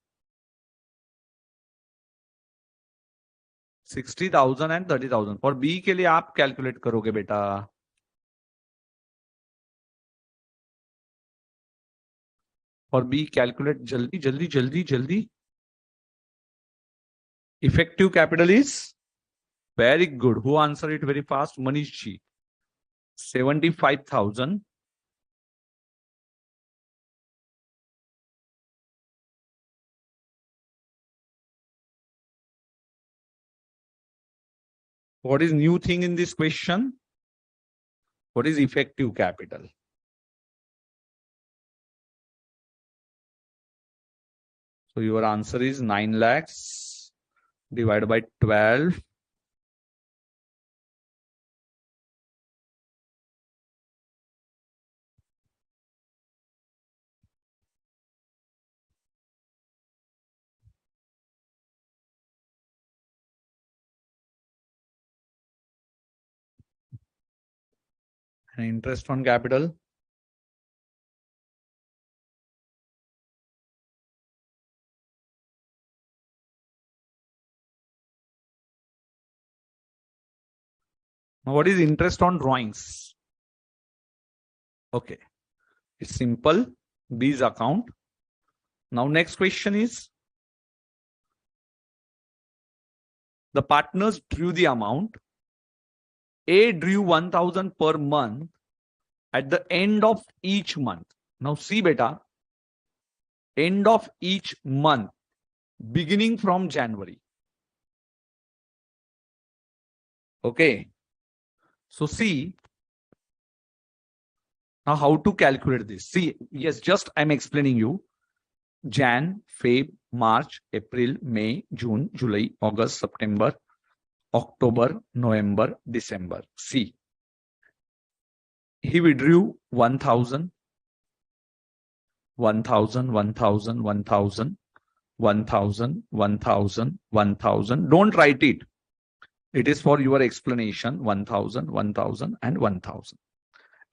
60,000 and 30,000. For B के लिए आप कैलकुलेट करोगे बेटा. For B calculate. जल्दी जल्दी जल्दी जल्दी. Effective capital is very good. Who answer it very fast? Manish ji. 75,000. What is new thing in this question? What is effective capital? So your answer is 9 lakhs divided by 12. And interest on capital. Now, what is interest on drawings? Okay, it's simple. B's account. Now, next question is, the partners drew the amount. A drew 1,000 per month at the end of each month. Now, see beta, end of each month, beginning from January. Okay. So see, now how to calculate this? See, yes, just I'm explaining you. Jan, Feb, March, April, May, June, July, August, September, October, November, December. See, he withdrew 1,000, 1,000, 1,000, 1,000, 1,000, 1,000, 1,000. Don't write it. It is for your explanation. 1,000, 1,000 and 1,000.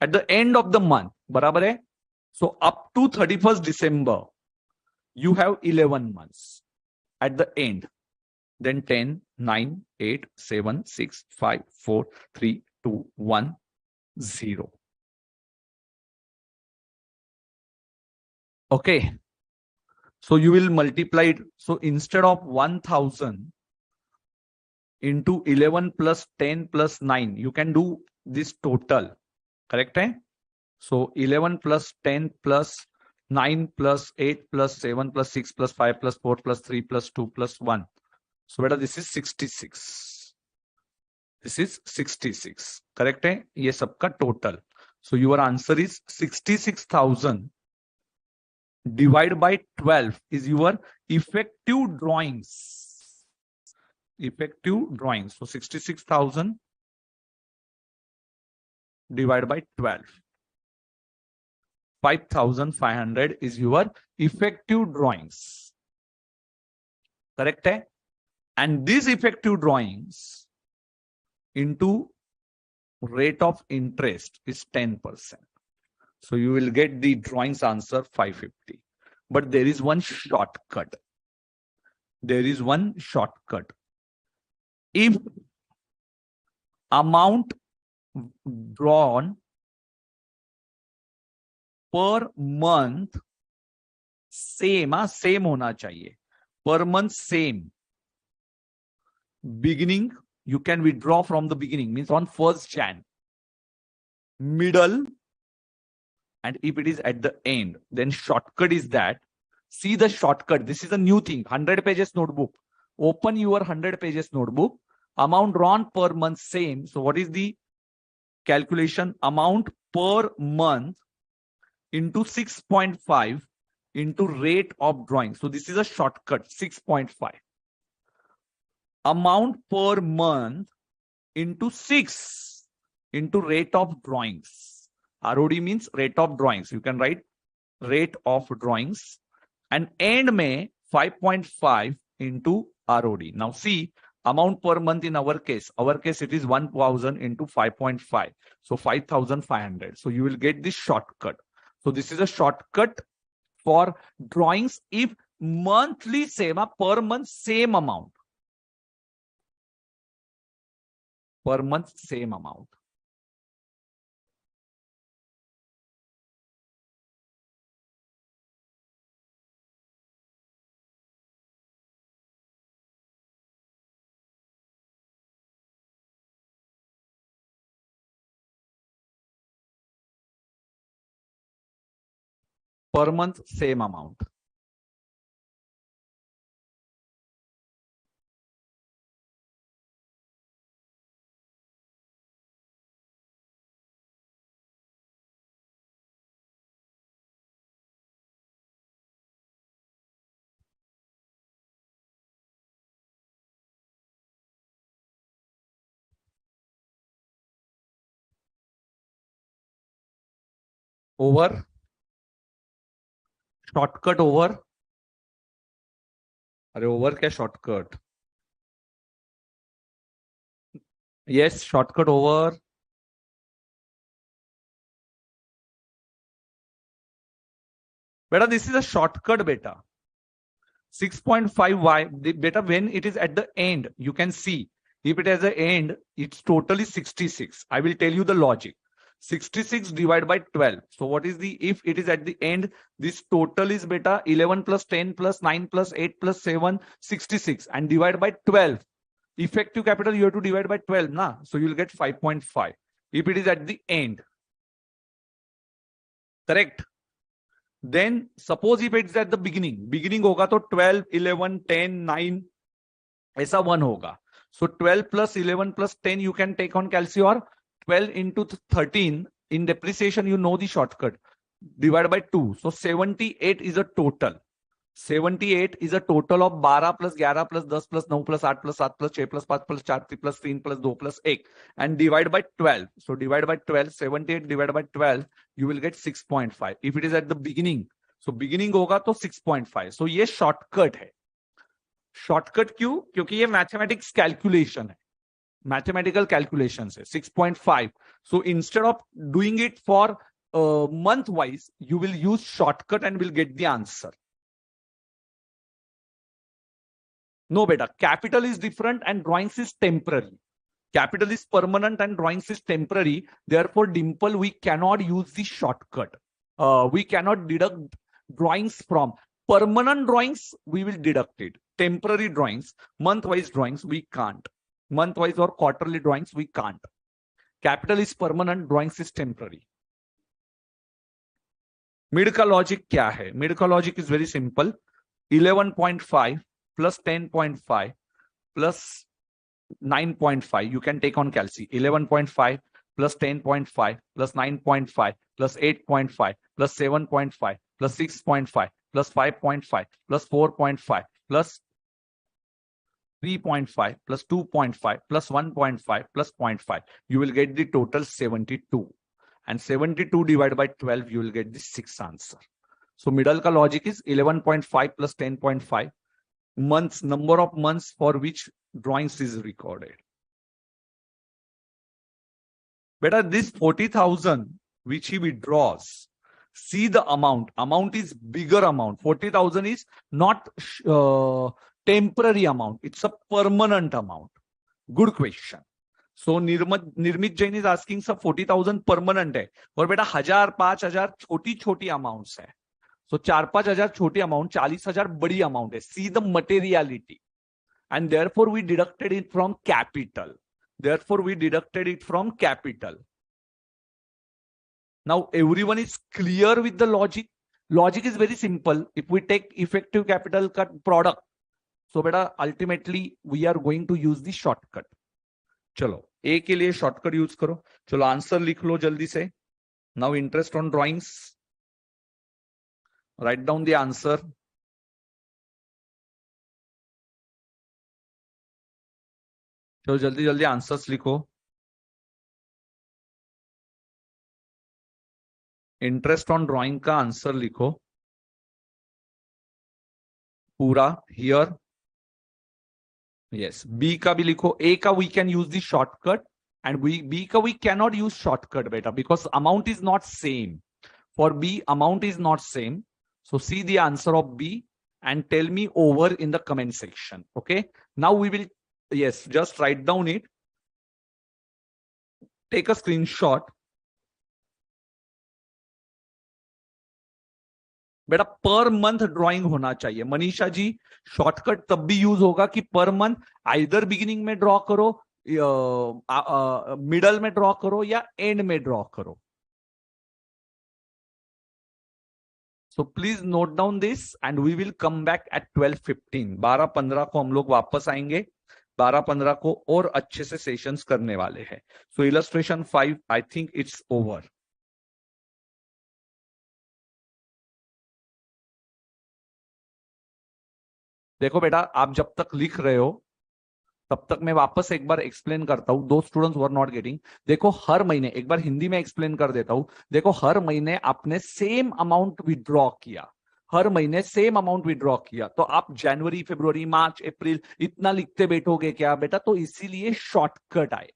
At the end of the month, barabar hai? So up to 31st December, you have 11 months. At the end, then 10, 9, 8, 7, 6, 5, 4, 3, 2, 1, 0. Okay. So you will multiply it. So instead of 1,000 into 11 plus 10 plus 9, you can do this total. Correct? Eh? So 11 plus 10 plus 9 plus 8 plus 7 plus 6 plus 5 plus 4 plus 3 plus 2 plus 1. So beta this is 66. This is 66. Correct है? ये सबका total. So your answer is 66,000 divided by 12 is your effective drawings. Effective drawings. So 66,000 divided by 12. 5,500 is your effective drawings. Correct hai? And these effective drawings into rate of interest is 10%. So you will get the drawings answer 550. But there is one shortcut. There is one shortcut. If amount drawn per month same होना चाहिए. Per month same. Beginning, you can withdraw from the beginning, means on 1st Jan. Middle, and if it is at the end, then shortcut is that. See the shortcut. This is a new thing. 100 pages notebook. Open your 100 pages notebook. Amount drawn per month same. So what is the calculation? Amount per month into 6.5 into rate of drawing. So this is a shortcut, 6.5. Amount per month into 6 into rate of drawings. ROD means rate of drawings. You can write rate of drawings. And end may 5.5 into ROD. Now see, amount per month in our case it is 1,000 into 5.5. So 5,500. So you will get this shortcut. So this is a shortcut for drawings if monthly same, per month same amount. Per month same amount. Per month same amount. Over. Shortcut over. अरे over क्या shortcut? Yes, shortcut over. Beta, this is a shortcut, beta. 6.5y, beta, when it is at the end, you can see. If it has an end, it's totally 66. I will tell you the logic. 66 divided by 12. So what is the, if it is at the end, this total is beta 11 plus 10 plus 9 plus 8 plus 7, 66. And divide by 12. Effective capital, you have to divide by 12. Na? So you will get 5.5. If it is at the end. Correct? Then suppose if it's at the beginning होगा तो 12, 11, 10, 9 ऐसा 1 होगा. So 12 plus 11 plus 10 you can take on calculus. 12 into 13 in depreciation, you know the shortcut. Divided by 2. So 78 is a total. 78 is a total of 12 plus 11 plus 10 plus 9 plus 8 plus 7 plus 6 plus 5 plus 4 plus 3 plus 2 plus 1 and divide by 12. So divide by 12, 78 divided by 12, you will get 6.5. If it is at the beginning, so beginning होगा तो 6.5. So ये shortcut है. Shortcut क्यों? क्योंकि ये mathematics calculation है. Mathematical calculations है. 6.5. So instead of doing it for month wise, you will use shortcut and will get the answer. No, beta. Capital is different and drawings is temporary. Capital is permanent and drawings is temporary. Therefore, Dimple, we cannot use the shortcut. We cannot deduct drawings from permanent drawings. We will deduct it. Temporary drawings, month-wise drawings, we can't. Month-wise or quarterly drawings, we can't. Capital is permanent, drawings is temporary. Mid का logic क्या है? Mid का logic is very simple, 11.5 plus 10.5 plus 9.5. You can take on calci. 11.5 plus 10.5 plus 9.5 plus 8.5 plus 7.5 plus 6.5 plus 5.5 plus 4.5 plus 3.5 plus 2.5 plus 1.5 plus 0.5. You will get the total 72. And 72 divided by 12, you will get the sixth answer. So middle ka logic is 11.5 plus 10.5 months, number of months for which drawings is recorded. Better this 40,000 which he withdraws, see the amount is bigger amount. 40,000 is not temporary amount, it's a permanent amount. Good question. So Nirmit Jain is asking sir 40,000 permanent है और बेटा 1000 5000 छोटी छोटी amounts है. So 4-5 हजार छोटी amount, 40,000 बड़ी amount है. See the materiality, and therefore we deducted it from capital. Therefore we deducted it from capital. Now everyone is clear with the logic. Logic is very simple. If we take effective capital cut product, so beta ultimately we are going to use the shortcut. चलो ए के लिए shortcut use करो. चलो answer लिख लो जल्दी से. Now interest on drawings, write down the answer. चलो जल्दी जल्दी आंसर्स लिखो. इंटरेस्ट ऑन ड्राइंग का आंसर लिखो पूरा हियर. यस, बी का भी लिखो. ए का we can use the shortcut and B का we can not use shortcut बेटा, because amount is not same. For B amount is not same. So see the answer of B and tell me over in the comment section. Okay. Now we will, yes, just write down it. Take a screenshot. बेटा per month drawing होना चाहिए. Manisha ji, shortcut तब भी use होगा कि per month either beginning में draw करो, middle में ड्रॉ करो या एंड में ड्रॉ करो. So please note down this and we will come back at 12:15. 12:15 को हम लोग वापस आएंगे. 12:15 को और अच्छे से सेशंस करने वाले हैं. So illustration 5, I think it's over. देखो बेटा, आप जब तक लिख रहे हो तब तक मैं वापस एक बार एक्सप्लेन करता हूं. दो स्टूडेंट्स वर नॉट गेटिंग. देखो हर महीने, एक बार हिंदी में एक्सप्लेन कर देता हूं. देखो हर महीने आपने सेम अमाउंट विड्रॉ किया, हर महीने सेम अमाउंट विड्रॉ किया, तो आप जनवरी फरवरी मार्च अप्रैल इतना लिखते बैठोगे क्या बेटा? तो इसीलिए शॉर्टकट आए.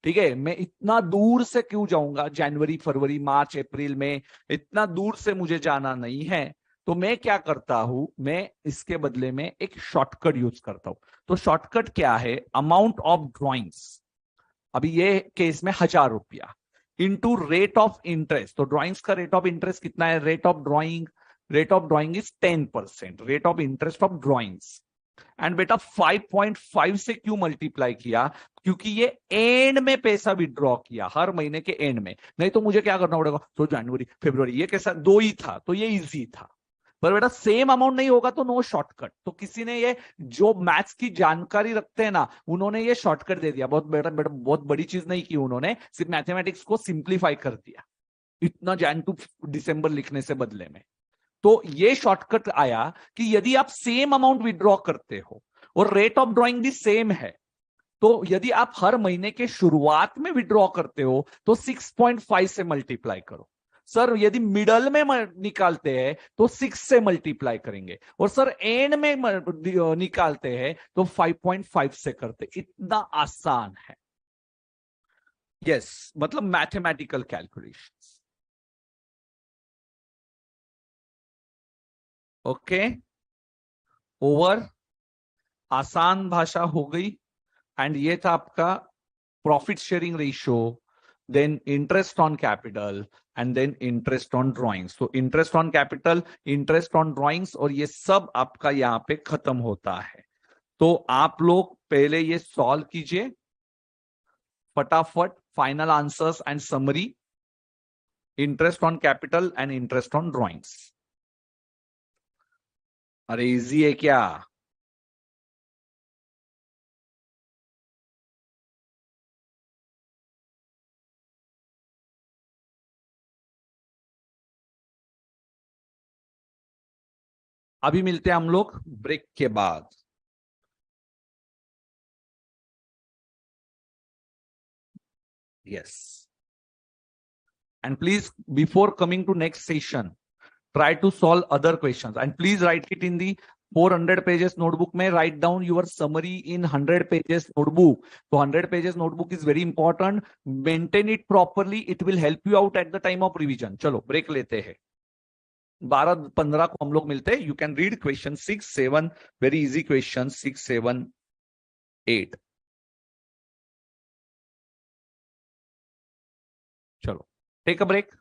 ठीक है, मैं इतना दूर से क्यों जाऊंगा? जनवरी फरवरी मार्च अप्रैल में इतना दूर से मुझे जाना नहीं है. तो मैं क्या करता हूं, मैं इसके बदले में एक शॉर्टकट यूज करता हूं. तो शॉर्टकट क्या है? अमाउंट ऑफ ड्रॉइंग्स, अभी ये केस में 1000 रुपया, इंटू रेट ऑफ इंटरेस्ट. तो ड्रॉइंग्स का रेट ऑफ इंटरेस्ट कितना है? Rate of drawing is 10%. Rate of interest of drawings. And बेटा 5.5 से क्यों मल्टीप्लाई किया? क्योंकि ये एंड में पैसा विड्रॉ किया, हर महीने के एंड में. नहीं तो मुझे क्या करना पड़ेगा? तो जनवरी फरवरी ये कैसा, दो ही था तो ये इजी था. पर बेटा सेम अमाउंट नहीं होगा तो नो शॉर्टकट. तो किसी ने ये जो मैथ्स की जानकारी रखते हैं ना, उन्होंने ये शॉर्टकट दे दिया. बहुत बेटा बहुत बड़ी चीज नहीं की उन्होंने, सिर्फ मैथमेटिक्स को सिंप्लीफाई कर दिया इतना जैन टू दिसंबर लिखने से बदले में. तो ये शॉर्टकट आया कि यदि आप सेम अमाउंट विड्रॉ करते हो और रेट ऑफ ड्रॉइंग भी सेम है, तो यदि आप हर महीने के शुरुआत में विड्रॉ करते हो तो 6.5 से मल्टीप्लाई करो. सर यदि मिडल में निकालते हैं तो 6 से मल्टीप्लाई करेंगे, और सर एंड में निकालते हैं तो 5.5 से करते. इतना आसान है. यस, मतलब मैथमेटिकल कैलकुलेशंस. Okay, over. आसान भाषा हो गई. एंड ये था आपका profit sharing ratio, then interest on capital and then interest on drawings. तो interest on capital, interest on drawings, और ये सब आपका यहाँ पे खत्म होता है. तो आप लोग पहले ये सॉल्व कीजिए फटाफट, final answers and summary. Interest on capital and interest on drawings. अरे इजी है क्या? अभी मिलते हैं हम लोग ब्रेक के बाद। Yes, and please, before coming to next session, try to solve other questions and please write it in the 400 pages notebook. May write down your summary in 100 pages notebook. So 100 pages notebook is very important. Maintain it properly. It will help you out at the time of revision. चलो break लेते हैं। 12-15 को हम लोग मिलते हैं। You can read question 6-7, very easy question 6-7-8। चलो take a break.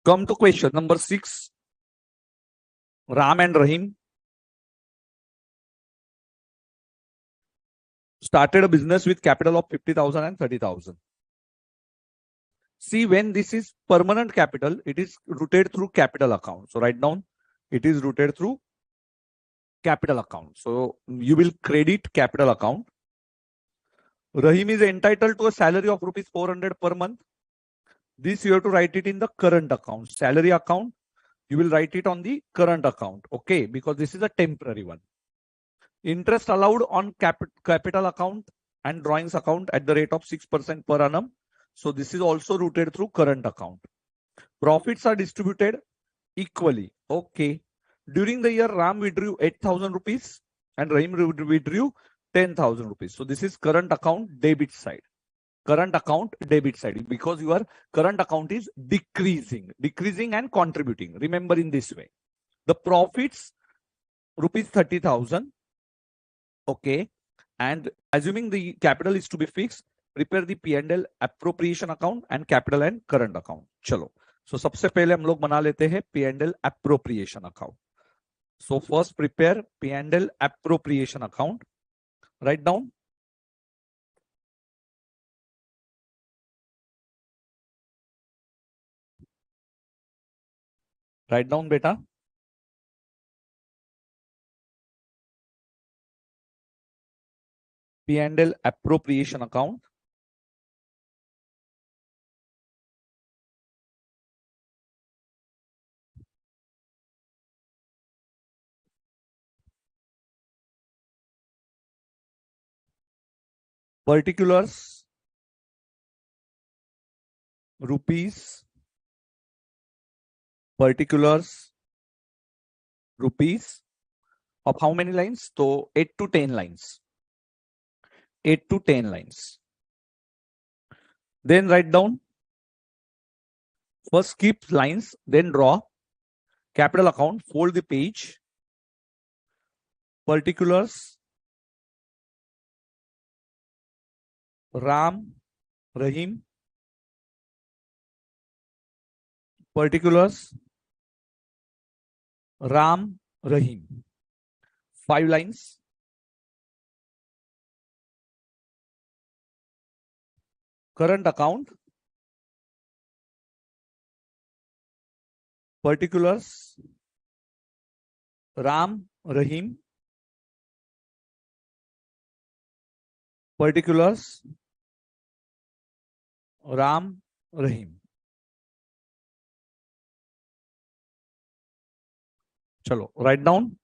Come to question number 6. Ram and Rahim started a business with capital of 50,000 and 30,000. See, when this is permanent capital, it is routed through capital account. So write down, it is routed through capital account. So you will credit capital account. Rahim is entitled to a salary of rupees 400 per month. This you have to write it in the current account. Salary account, you will write it on the current account. Okay, because this is a temporary one. Interest allowed on capital account and drawings account at the rate of 6% per annum. So this is also routed through current account. Profits are distributed equally. Okay. During the year, Ram withdrew 8,000 rupees and Rahim withdrew 10,000 rupees. So this is current account debit side. Current account debit side, because your current account is decreasing and contributing. Remember in this way. The profits rupees 30,000. Okay. And assuming the capital is to be fixed, prepare the P&L appropriation account and capital and current account. चलो. So सबसे पहले हम लोग बना लेते हैं P&L appropriation account. So first prepare P&L appropriation account. Write down. Write down, beta. P&L appropriation account. Particulars, rupees, particulars, rupees of how many lines? So 8 to 10 lines. 8 to 10 lines. Then write down. First skip lines, then draw. Capital account, fold the page. Particulars, Ram, Rahim. Particulars, Ram, Rahim. 5 lines. Current account. Particulars, Ram, Rahim. Particulars, Ram, Rahim. Chalo, write down.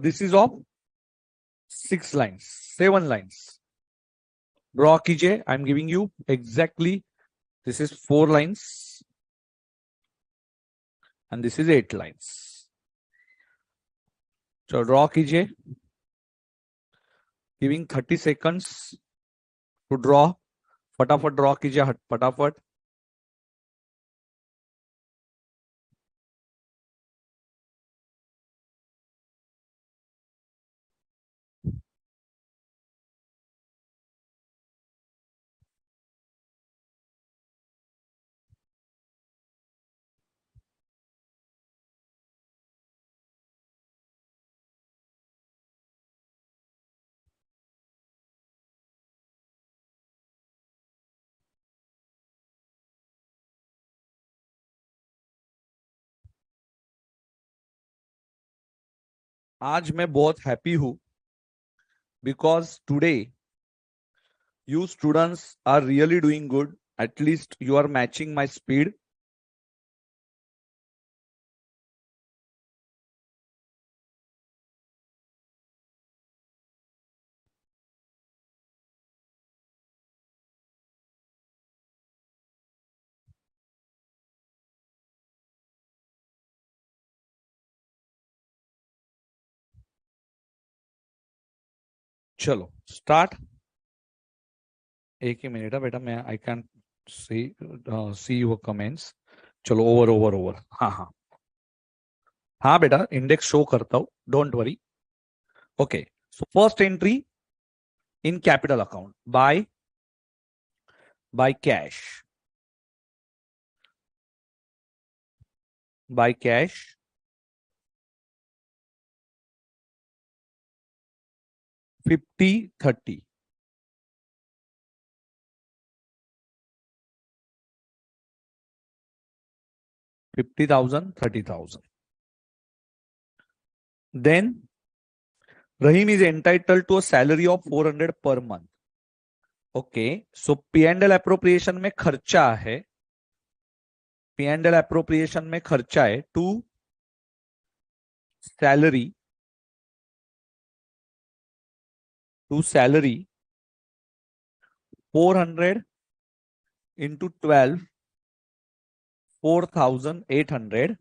This is of 6 lines, 7 lines. Draw कीजिए. I'm giving you exactly. This is 4 lines. And this is 8 lines. So draw कीजिए. Giving 30 seconds to draw. फटाफट draw कीजिए. फटाफट. आज मैं बहुत happy हूं because today you students are really doing good. At least you are matching my speed. चलो start. एक ही मिनट है बेटा, मैं I can see your comments. चलो ओवर. हाँ बेटा, इंडेक्स शो करता हूं, don't worry. Okay, so first entry in capital account by cash. by cash, 50-30. 50,000, 30,000. Then Rahim is entitled to a salary of 400 per month. Okay, so P&L appropriation में खर्चा है, P&L appropriation में खर्चा है to salary 400 into 12, 4,800,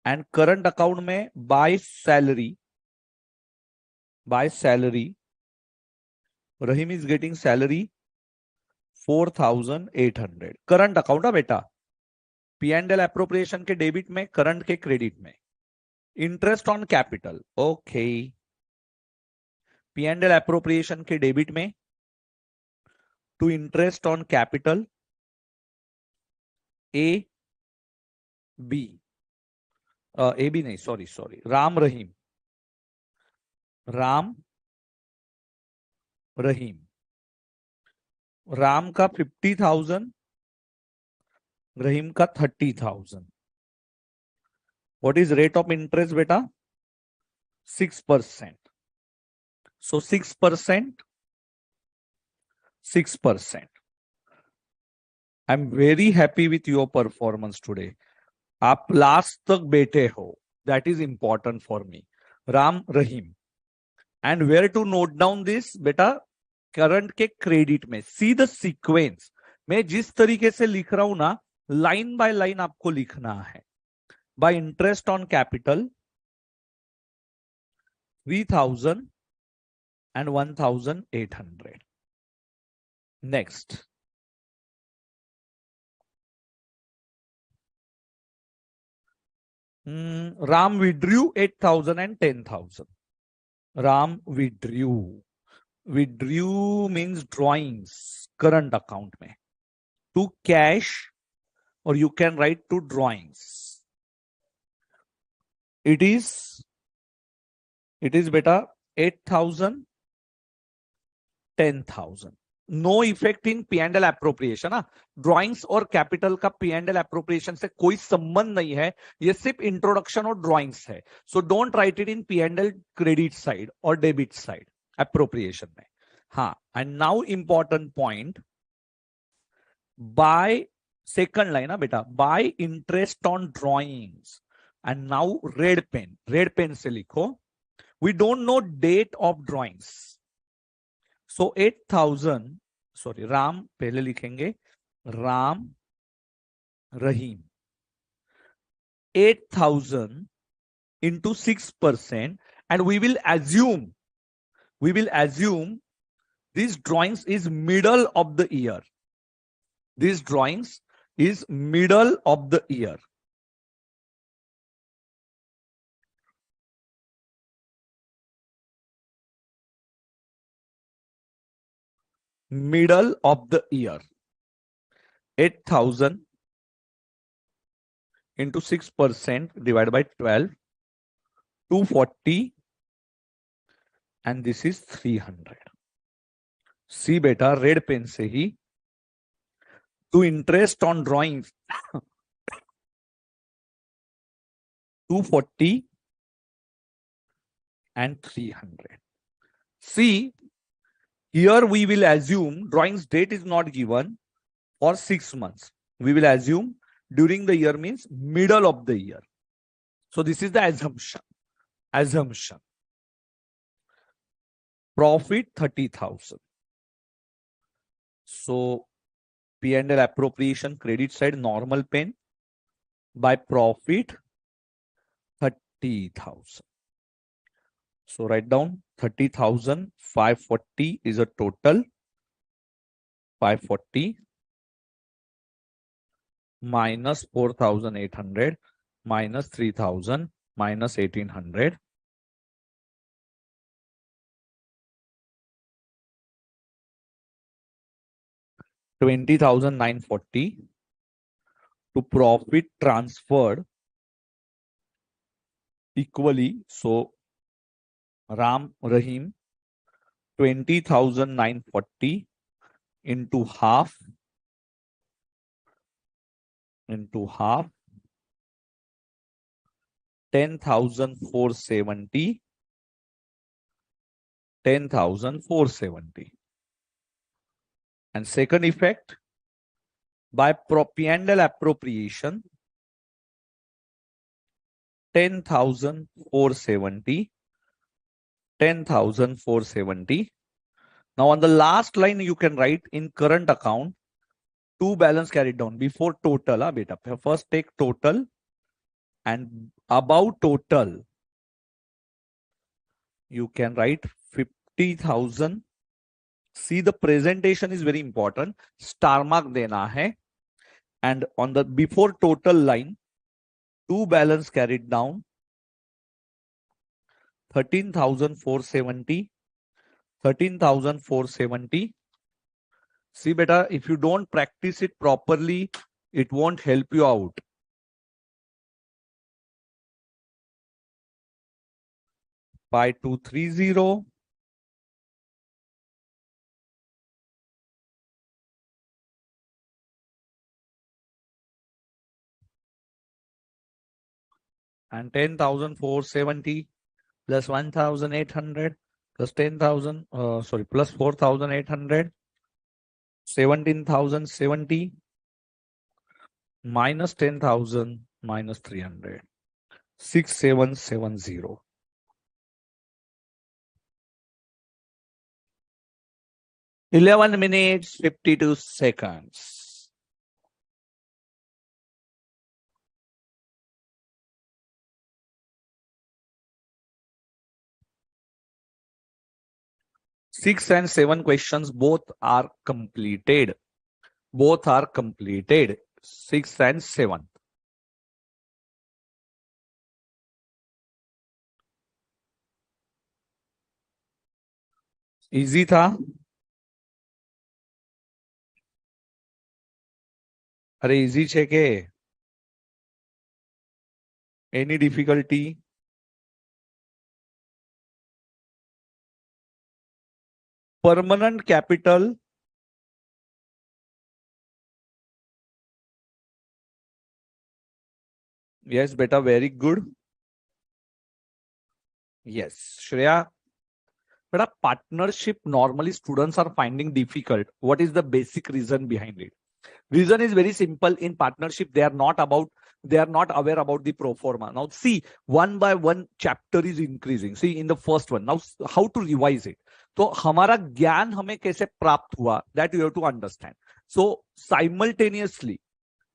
and current account में by salary Rahim is getting salary 4,800. Current account है बेटा, P&L appropriation के डेबिट में, करंट के क्रेडिट में. Interest on capital, okay, P&L appropriation के डेबिट में to interest on capital A B नहीं, सॉरी राम रहीम, राम का 50,000, रहीम का 30,000. What is rate of interest बेटा? 6%. So 6%. I am very happy with your performance today. आप लास्ट तक बैठे हो, that is important for me. Ram Rahim. And where to note down this बेटा? Current के क्रेडिट में. See the sequence. मैं जिस तरीके से लिख रहा हूं ना, लाइन बाय लाइन आपको लिखना है. Bye interest on capital 3,000 and 1,800. Next. Ram withdrew 8,000 and 10,000. Ram withdrew. Withdrew means drawings, current account में. To cash, or you can write to drawings. It is beta 8,000, 10,000. No effect in P&L appropriation. Drawings और capital का P&L appropriation से कोई संबंध नहीं है, ये सिर्फ इंट्रोडक्शन और ड्राइंग्स है. So don't write it in P&L credit side और डेबिट साइड एप्रोप्रिएशन में. हाँ, and now important point, by second line ना बेटा, by interest on drawings. And now red pen से लिखो. We don't know date of drawings. So 8,000, sorry Ram पहले लिखेंगे, Ram Rahim 8,000 into 6%, and we will assume these drawings is middle of the year. These drawings is middle of the year. Middle of the year. 8,000 into 6% divided by 12, 240, and this is 300. See beta, red pen से ही to interest on drawings 240 and 300. See, here we will assume drawings date is not given for 6 months. We will assume during the year means middle of the year. So this is the assumption. Profit 30,000. So P&L appropriation credit side normal pen by profit 30,000. So write down 30,000, 540 is a total. 540 minus 4,800 minus 3,000 minus 1,800. $20,940 to profit transferred equally. So Ram Rahim 20,940 into half 10,470 10,470. And second effect, by P&L appropriation 10,470 10,470. Now on the last line you can write in current account two balance carried down before total. Beta. First take total and above total you can write 50,000. See, the presentation is very important. Star mark dena hai. And on the before total line, two balance carried down 13,470. 13,470. See, beta, if you don't practice it properly, it won't help you out. By 230. And 10,470 plus 1,800 plus 10,000, plus 4,800, 17,070 minus 10,000 minus 300, 6,770. 11 minutes, 52 seconds. Six and seven questions both are completed. Both are completed. 6 and 7. Easy था? अरे easy છે કે? Any difficulty? Permanent capital. Yes, beta, very good. Yes, Shreya. But a partnership normally students are finding difficult. What is the basic reason behind it? Reason is very simple. In partnership, they are not aware about the pro forma. Now see, one by one chapter is increasing. See, in the first one, now how to revise it? तो हमारा ज्ञान हमें कैसे प्राप्त हुआ, that you have to understand. So simultaneously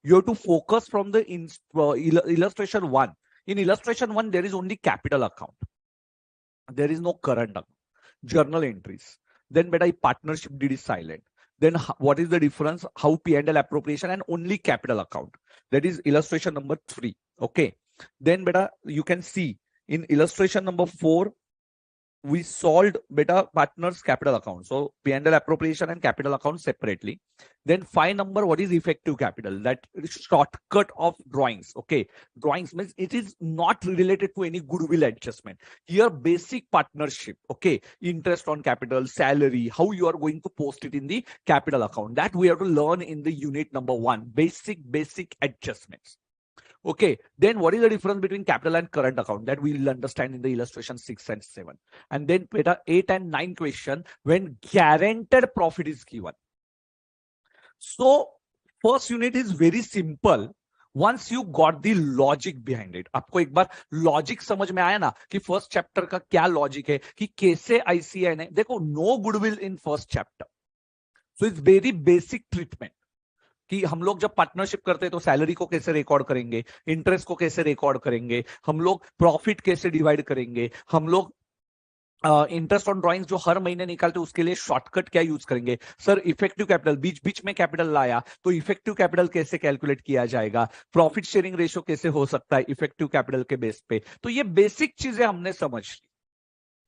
you have to focus from the illustration 1. In illustration 1 there is only capital account, there is no current account, journal entries. Then beta partnership deed is silent. Then what is the difference? How P&L appropriation and only capital account. That is illustration number 3. Okay. Then beta you can see in illustration number 4 we solved beta partners capital account. So P&L appropriation and capital account separately. Then 5 number, what is effective capital? That shortcut of drawings. Okay. Drawings means it is not related to any goodwill adjustment. Here basic partnership. Okay. Interest on capital, salary, how you are going to post it in the capital account. That we have to learn in the unit number 1. Basic adjustments. Okay, then what is the difference between capital and current account? That we will understand in the illustration 6 and 7. And then beta 8 and 9 question, when guaranteed profit is given. So first unit is very simple. Once you got the logic behind it, आपको एक बार logic समझ में आया ना कि first chapter का क्या logic है कि कैसे ICI ने देखो no goodwill in first chapter. So it's very basic treatment. कि हम लोग जब पार्टनरशिप करते हैं तो सैलरी को कैसे रिकॉर्ड करेंगे, इंटरेस्ट को कैसे रिकॉर्ड करेंगे, हम लोग प्रॉफिट कैसे डिवाइड करेंगे, हम लोग इंटरेस्ट ऑन ड्रॉइंग्स जो हर महीने निकालते हैं उसके लिए शॉर्टकट क्या यूज करेंगे. सर इफेक्टिव कैपिटल बीच में कैपिटल लाया तो इफेक्टिव कैपिटल कैसे कैलकुलेट किया जाएगा, प्रॉफिट शेयरिंग रेशियो कैसे हो सकता है इफेक्टिव कैपिटल के बेस पे. तो ये बेसिक चीजें हमने समझ ली.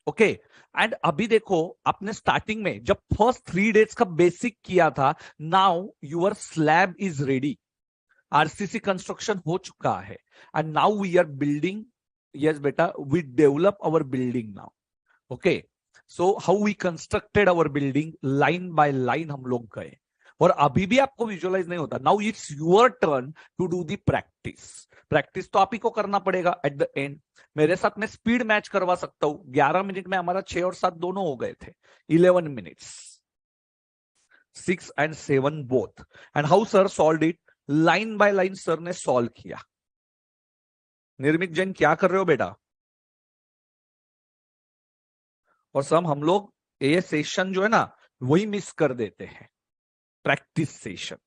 ओके एंड अभी देखो आपने स्टार्टिंग में जब फर्स्ट 3 डेज का बेसिक किया था, now your slab is ready, RCC construction हो चुका है and now we are building Yes beta, we develop our building now. Okay, so how we constructed our building, line by line हम लोग गए, और अभी भी आपको विजुअलाइज नहीं होता. Now it's your turn to do the practice. Practice तो आप ही को करना पड़ेगा एट द एंड. मेरे साथ मैं स्पीड मैच करवा सकता हूं. 11 मिनट में हमारा 6 और 7 दोनों हो गए थे. 11 minutes, 6 and 7 both. And how sir solve it? Line by line sir ने सॉल्व किया. निर्मित जैन क्या कर रहे हो बेटा? और सब हम लोग ये सेशन जो है ना वही मिस कर देते हैं, प्रैक्टिस सेशन.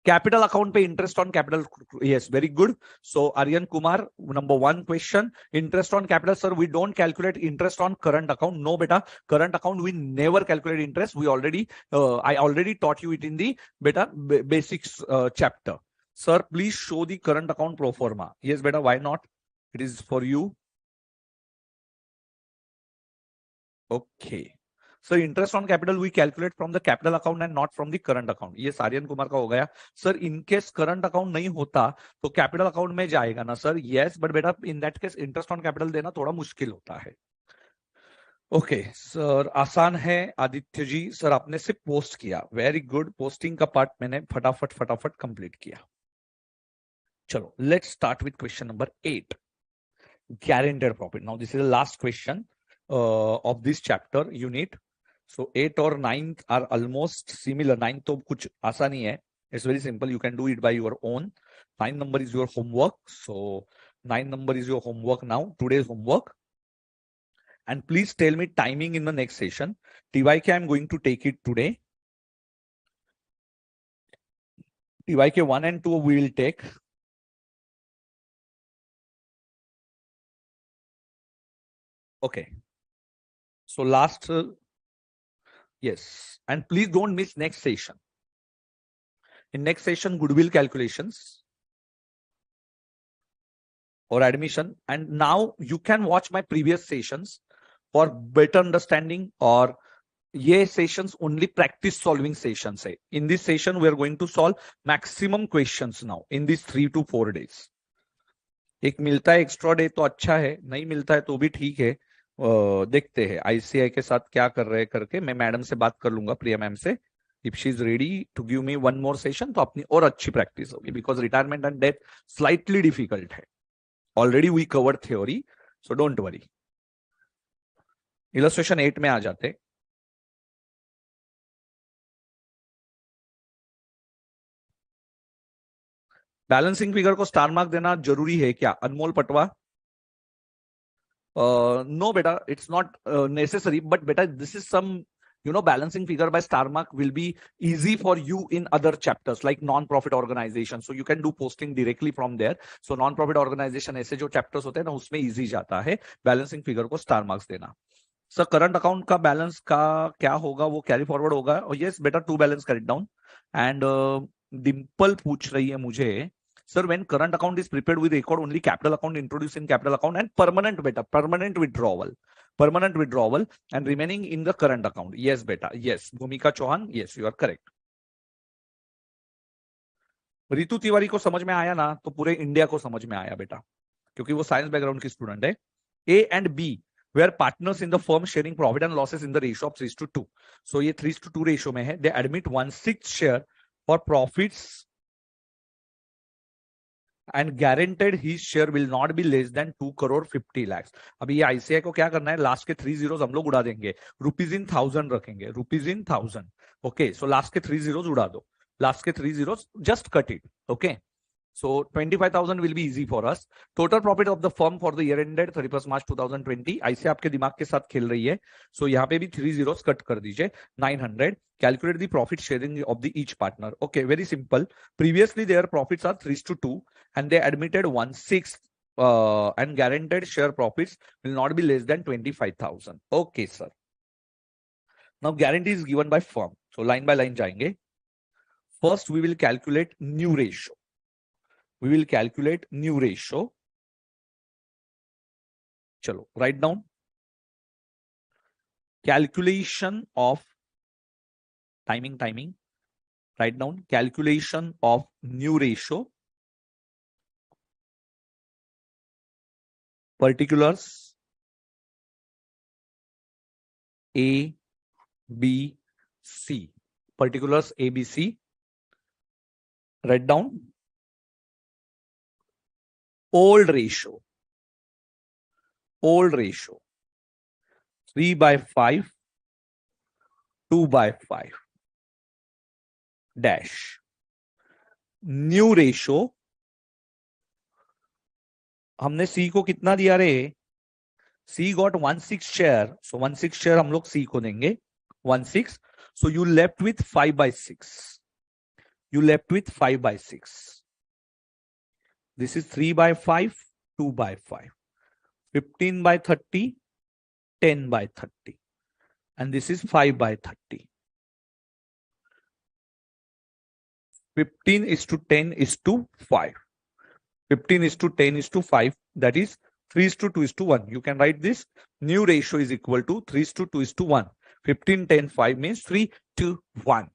कैपिटल अकाउंट पे interest on capital, yes very good. So Aryan Kumar, number 1 question, interest on capital. Sir we don't calculate interest on current account. No बेटा, current account we never calculate interest. We already I already taught you it in the बेटा basics chapter. Sir please show the current account proforma. Yes बेटा, why not? It is for you. Okay, sir interest on capital V calculate from the capital account and not from the current account. ये आर्यन कुमार का हो गया. Sir in case current account नहीं होता तो capital account में जाएगा ना सर? यस, बट बेटा in that case interest on capital देना थोड़ा मुश्किल होता है. ओके सर, आसान है आदित्य जी. सर आपने सिर्फ पोस्ट किया, वेरी गुड. पोस्टिंग का पार्ट मैंने फटाफट फटाफट कंप्लीट किया. चलो let's start with question number 8, guaranteed profit. Now this is the last question of this chapter unit. So 8 और 9 are almost similar. 9 तो कुछ आसान ही है. It's very simple. You can do it by your own. 9 number is your homework. So 9 number is your homework now. Today's homework. And please tell me timing in the next session. TYK I'm going to take it today. TYK 1 and 2 we will take. Okay. So last, yes. And please don't miss next session. In next session, goodwill calculations or admission. And now you can watch my previous sessions for better understanding, or ये sessions only practice solving sessions है. In this session, we are going to solve maximum questions now in these 3 to 4 days. एक मिलता है extra day तो अच्छा है, नहीं मिलता है तो भी ठीक है. देखते हैं आईसीआई के साथ क्या कर रहे हैं करके. मैं मैडम से बात कर लूंगा, प्रिया मैम से. If she is ready to give me 1 more session तो अपनी और अच्छी प्रैक्टिस होगी, because retirement and death slightly difficult है. Already we covered theory, so don't worry. Illustration 8 में आ जाते. बैलेंसिंग फिगर को स्टार मार्क देना जरूरी है क्या? अनमोल Patwa. No beta, it's not necessary, but beta this is some, balancing figure by star mark will be easy for you in other chapters like non-profit organization. So you can do posting directly from there. So non-profit organization ऐसे जो chapters होते हैं ना उसमें easy जाता है balancing figure को star marks देना. सर करंट अकाउंट का बैलेंस का क्या होगा? वो कैरी फॉरवर्ड होगा. यस बेटा, 2 balance carry down. And Dimple पूछ रही है मुझे, sir when current account is prepared we record only capital account introduce in capital account and permanent बेटा, permanent withdrawal and remaining in the current account. Yes बेटा, yes. Bhumika Chauhan, yes you are correct. Ritu Tiwari को समझ में आया ना? तो पूरे India को समझ में आया बेटा, क्योंकि वो साइंस बैकग्राउंड की स्टूडेंट है. A and B were partners in the firm sharing profit and losses in the ratio of 3:2. So ये 3:2 ratio में है. They admit 1/6 share for profits and guaranteed his share will not be less than 2 crore 50 lakhs. अभी ये ICI को क्या करना है? Last के 3 zeros हम लोग उड़ा देंगे, रुपीज इन 1000 रखेंगे, rupees in 1000. Okay, so last के 3 zeros उड़ा दो, लास्ट के 3 zeros just cut it. Okay, so 25,000 will be easy for us. Total profit of the firm for the year ended 31st March 2020. ऐसे आपके दिमाग के साथ खेल रही है. So यहाँ पे भी 3 zeros कट कर दीजिए. 900. Calculate the profit sharing of the each partner. Okay, very simple. Previously their profits are 3:2 and they admitted 1/6 and guaranteed share profits will not be less than 25,000. Okay sir. Now guarantee is given by firm. So line by line जाएंगे. First we will calculate new ratio. We will calculate new ratio. Chalo, write down. Calculation of timing. Write down calculation of new ratio. particulars A, B, C. Particulars A, B, C. Write down. Old ratio. Old ratio. 3/5, 2/5. Dash. New ratio. हमने C को कितना दिया रे? C got 1/6 share. So 1/6 share हम लोग C को देंगे. 1/6. So you left with 5/6. You left with 5/6. This is 3/5, 2/5. 15/30, 10/30. And this is 5/30. 15:10:5. 15:10:5. That is 3:2:1. You can write this. New ratio is equal to 3:2:1. 15:10:5 means 3:2:1.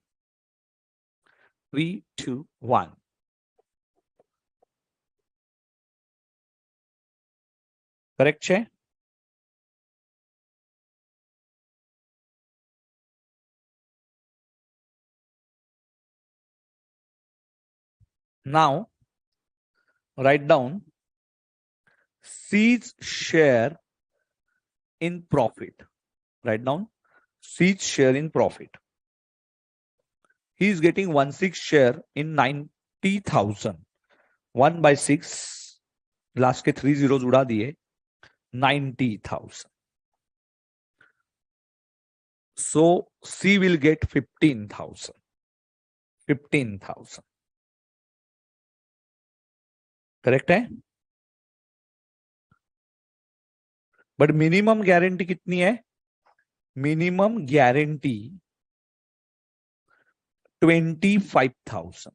3:2:1. Correct, Che? Now, write down C's share in profit. Write down C's share in profit. He is getting 1/6 share in 90,000. 1/6. Last के 3 zeros उड़ा दिए. 90,000. So C will get 15,000. 15,000. Correct है? But minimum guarantee कितनी है? Minimum guarantee 25,000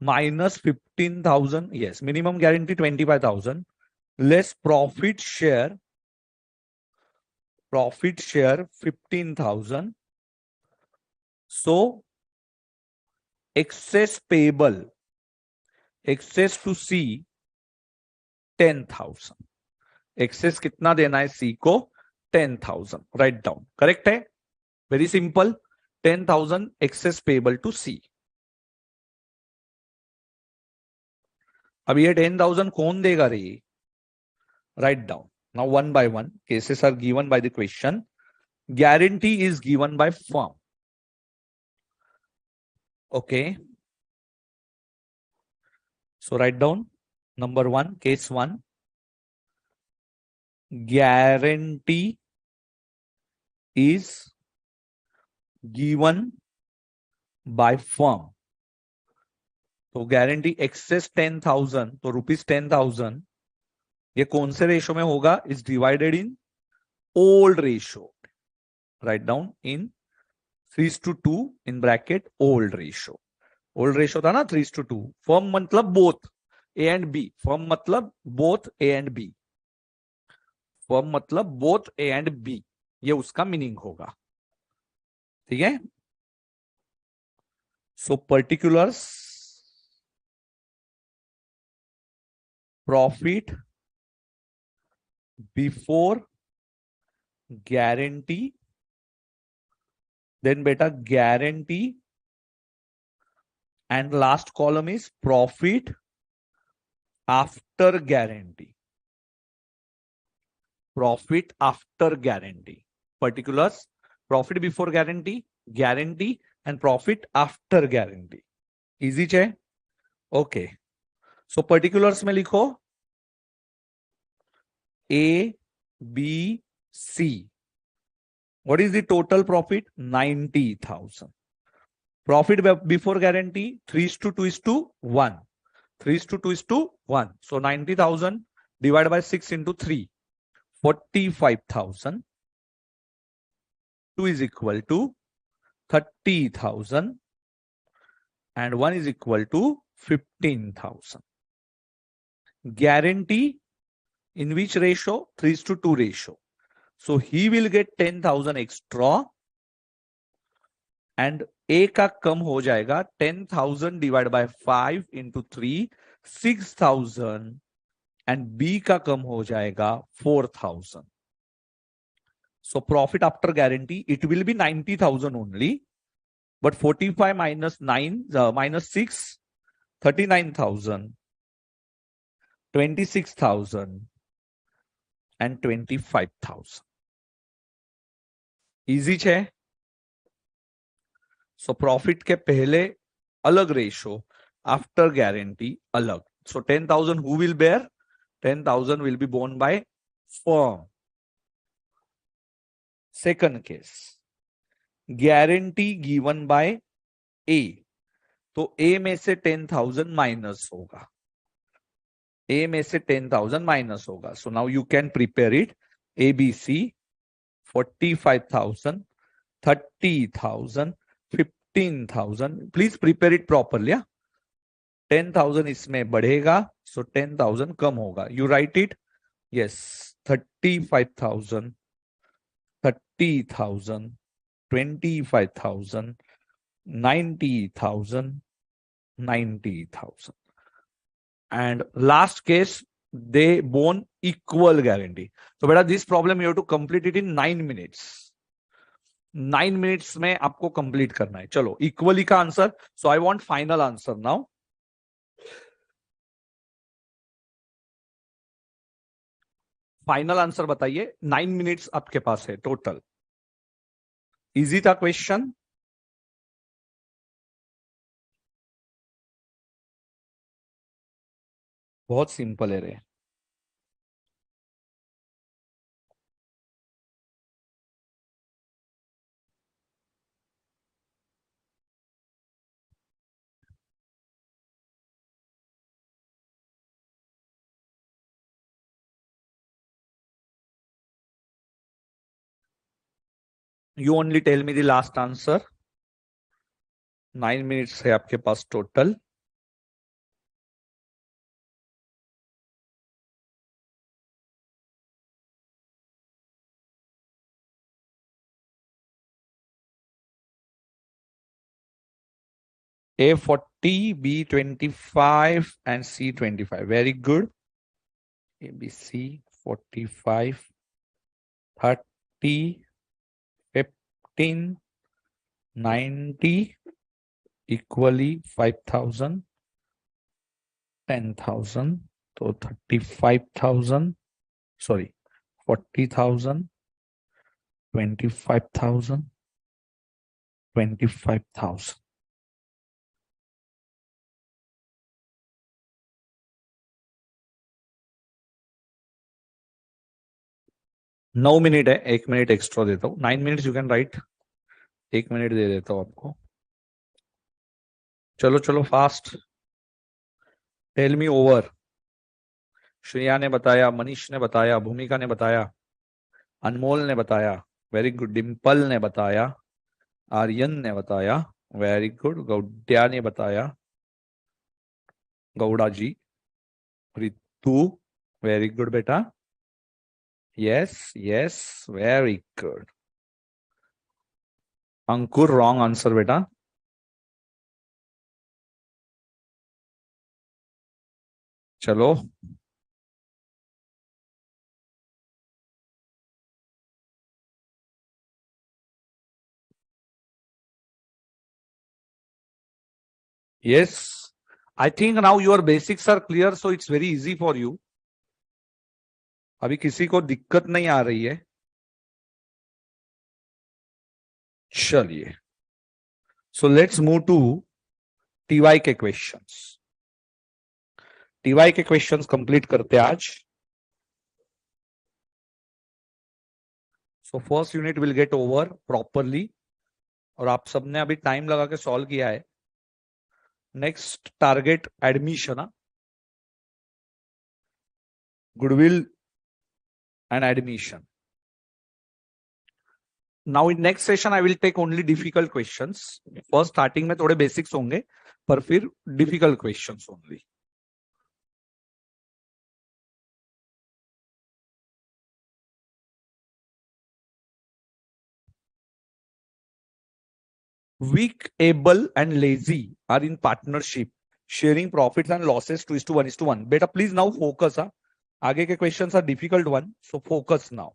minus 15,000. Yes, minimum guarantee 25,000 less profit share 15,000. So excess payable, excess to C 10,000. Excess कितना देना है C को? 10,000. Write down. Correct है? Very simple. 10,000 excess payable to C. अब ये 10,000 कौन देगा रे? Write down. Now one by one cases are given by the question. Guarantee is given by firm. Okay. So write down number 1, case 1. Guarantee is given by firm. तो guarantee excess 10,000 तो ₹10,000 ये कौन से रेशो में होगा? Is divided in old ratio. Write down in 3:2 in bracket old ratio. Old ratio था ना 3:2. Firm मतलब both A and B. Firm मतलब both A and B. Firm मतलब बोथ ए एंड बी. ये उसका मीनिंग होगा. ठीक है. So particulars profit before guarantee, then beta guarantee, and last column is profit after guarantee. Profit after guarantee. Particulars profit before guarantee, guarantee, and profit after guarantee. Easy चे? Okay. So particulars में लिखो A, B, C. What is the total profit? 90,000. Profit before guarantee 3:2:1. 3:2:1. So 90,000 divided by 6 into 3. 45,000. 2 is equal to 30,000. And 1 is equal to 15,000. Guarantee in which ratio? 3:2 ratio. So he will get 10,000 extra and A का कम हो जाएगा. 10,000 divided by 5 into 3, 6,000 and B का कम हो जाएगा 4,000. So profit after guarantee it will be 90,000 only, but 45 minus 9 minus 6, 39,000, 26,000 and 25,000. Easy है. So profit के पहले अलग रेशो, आफ्टर गारंटी अलग. सो 10,000 who will bear? 10,000 will be borne by firm. Second case, guarantee given by A. तो A में से 10,000 minus होगा. A में से 10,000 माइनस होगा. So now you can prepare it. ABC 45,000, 30,000, 15,000. Please prepare it properly. 10,000 इसमें बढ़ेगा, so 10,000 कम होगा. You write it. Yes, 35,000, 30,000, 25,000, 90,000, 90,000. And last case, they born equal guarantee. So बेटा this problem you have to complete it in 9 minutes. 9 minutes में आपको complete करना है. चलो equally का answer. So I want final answer now. Final answer बताइए. 9 minutes आपके पास है टोटल. इजी था क्वेश्चन. बहुत सिंपल है रे. You only tell me the last answer. 9 minutes है आपके पास total. A40, B25 and C25. Very good. ABC 45, 30, 15, 90, equally 5,000, 10,000. So 35,000, sorry, 40,000, 25,000, 25,000. नौ मिनट है. 1 मिनट एक्स्ट्रा देता हूँ. 9 minutes you can write. 1 minute दे देता हूँ आपको. चलो चलो fast. Tell me over. Shreya ने बताया, मनीष ने बताया, भूमिका ने बताया, अनमोल ने बताया, वेरी गुड. डिम्पल ने बताया, आर्यन ने बताया, वेरी गुड. गौड्या ने बताया, गौड़ा जी. रितु, वेरी गुड बेटा. Yes yes, very good. Ankur, wrong answer बेटा. चलो yes, I think now your basics are clear, so it's very easy for you. अभी किसी को दिक्कत नहीं आ रही है. चलिए, so let's move to TY के क्वेश्चंस. TY के क्वेश्चंस कंप्लीट करते हैं आज. So first unit will get over properly. और आप सबने अभी टाइम लगा के सॉल्व किया है. Next target admission, goodwill and admission. Now in next session I will take only difficult questions. First starting में थोड़े बेसिक्स होंगे, पर फिर difficult questions only. Weak, able and lazy are in partnership, sharing profits and losses 2:1:1. Beta, please now focus. आगे के questions are difficult one, so focus now.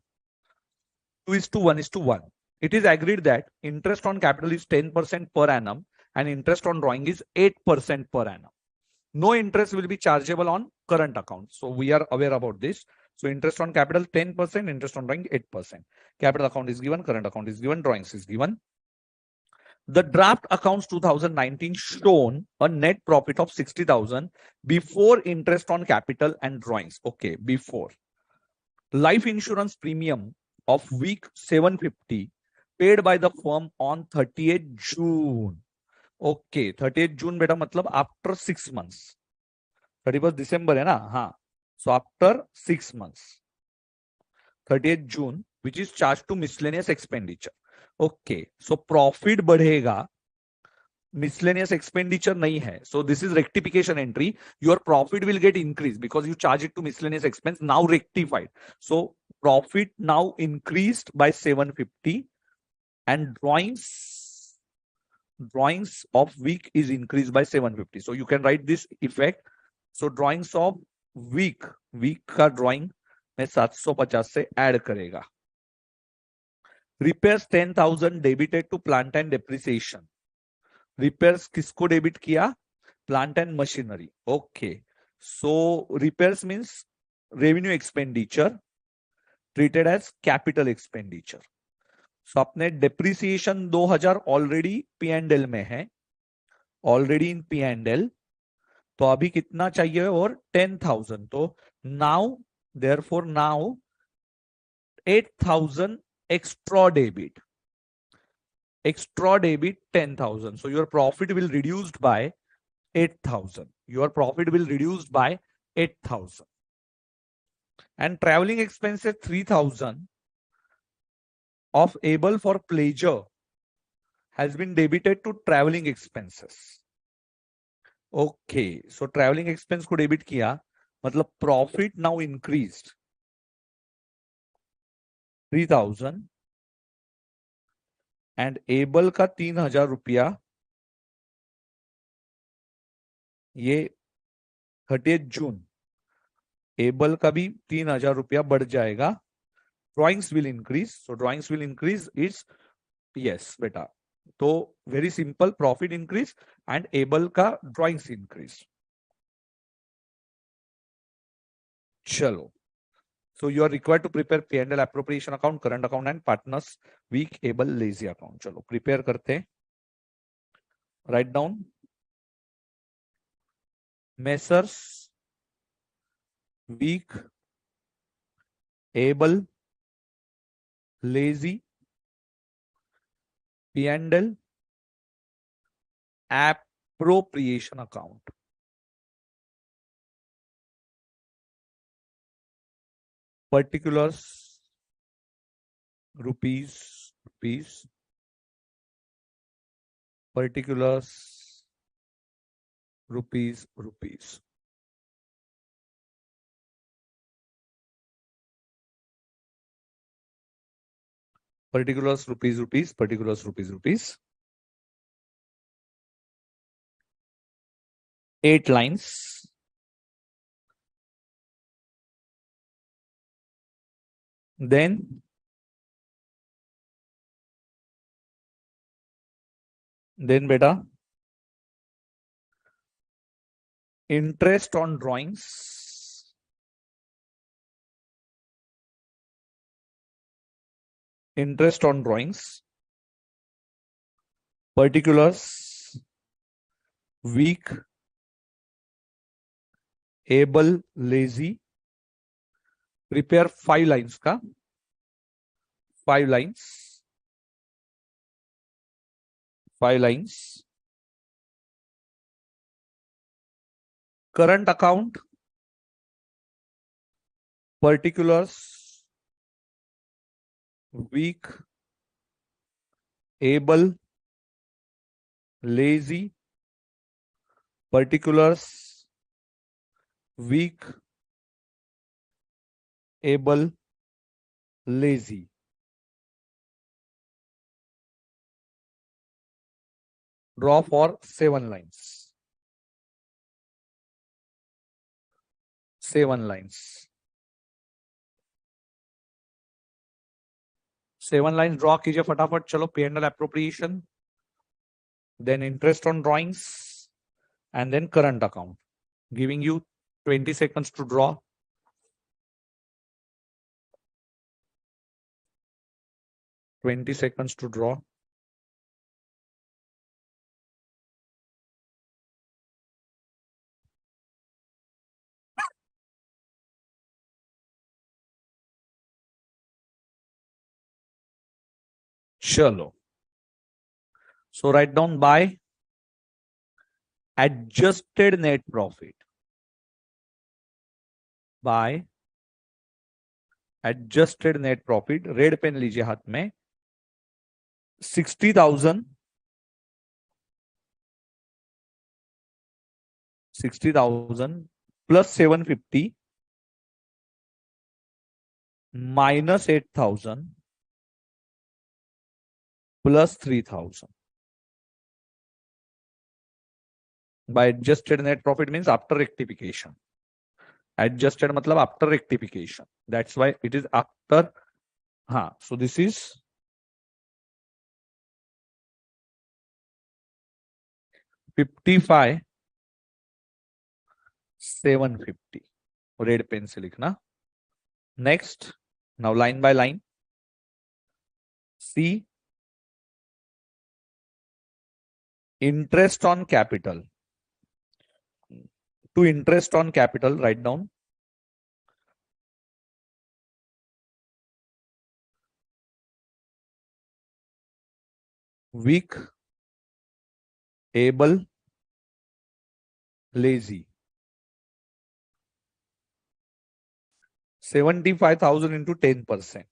2:1:1. It is agreed that interest on capital is 10% per annum and interest on drawing is 8% per annum. No interest will be chargeable on current account. So we are aware about this. So interest on capital 10%, interest on drawing 8%. Capital account is given, current account is given, drawings is given. The draft accounts 2019 shown a net profit of 60,000 before interest on capital and drawings. Okay, before. Life insurance premium of week 750 paid by the firm on 30th June. Okay, 30th June बेटा मतलब after 6 months. 31st December है ना, हाँ. So after 6 months. 30th June, which is charged to miscellaneous expenditure. Okay, so profit बढ़ेगा, miscellaneous expenditure nahi hai. So this is rectification entry. Your profit will get increased because you charge it to miscellaneous expense, now rectified. So profit now increased by 750 and drawings of week is increased by 750. So you can write this effect. So drawings of week का drawing में 750 से add करेगा. Repairs 10,000 debited to plant and depreciation. Repairs किसको debit किया? Plant and machinery. Okay, so repairs means revenue expenditure treated as capital expenditure. So अपने depreciation 2000 already P and L में है, already in P and L. तो अभी कितना चाहिए? और 10,000. तो now therefore now 8,000 extra debit. Extra debit 10,000. So your profit will reduced by 8,000. Your profit will reduced by 8,000. And traveling expenses 3,000 of able for pleasure has been debited to traveling expenses. Okay, so traveling expense को debit किया, मतलब profit now increased 3,000 and able का 3,000 रुपया ये 30th जून able का भी 3,000 रुपया बढ़ जाएगा. Drawings will increase. So drawings will increase. It's yes बेटा. तो very simple, profit increase and able का ड्रॉइंग्स इंक्रीज. चलो, so you are required to prepare P&L, appropriation account, current account and partners weak, able, lazy account. चलो prepare करते हैं. Write down Messrs weak, able, lazy, P&L, appropriation account. Particulars rupees, particulars rupees. Particulars rupees, particulars rupees. 8 lines. Then beta, interest on drawings, particulars weak, able, lazy. Prepare 5 lines का, 5 lines. Current account, particulars weak, able, lazy. Particulars weak, able, lazy. Draw for 7 lines. 7 lines. 7 line draw कीजिए फटाफट. चलो, P&L appropriation, then interest on drawings, and then current account. Giving you 20 seconds to draw. Chalo. So write down by adjusted net profit. By adjusted net profit. Red pen लीजिए हाथ में. 60,000 plus 750 minus 8,000 plus 3,000. By adjusted net profit means after rectification. Adjusted matlab after rectification. That's why it is after. So this is 55,750. Red pen se likhna. Next, now line by line. See, interest on capital. To interest on capital, write down. Weak, able, lazy. 75,000 into 10%.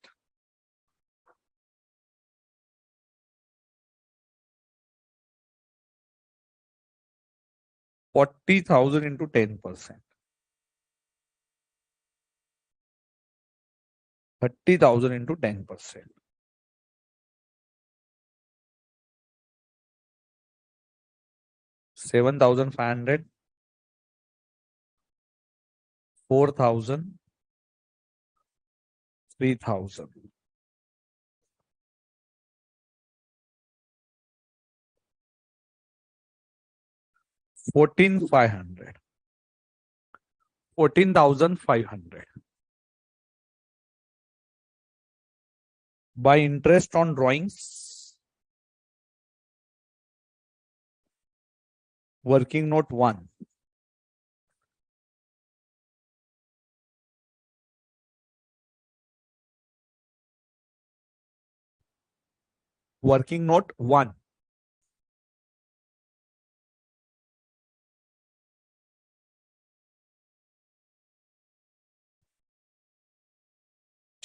40,000 into 10%. 30,000 into 10%. 7,500. 4,000. 3,000. 14,500. 14,500. By interest on drawings, working note 1. Working note 1.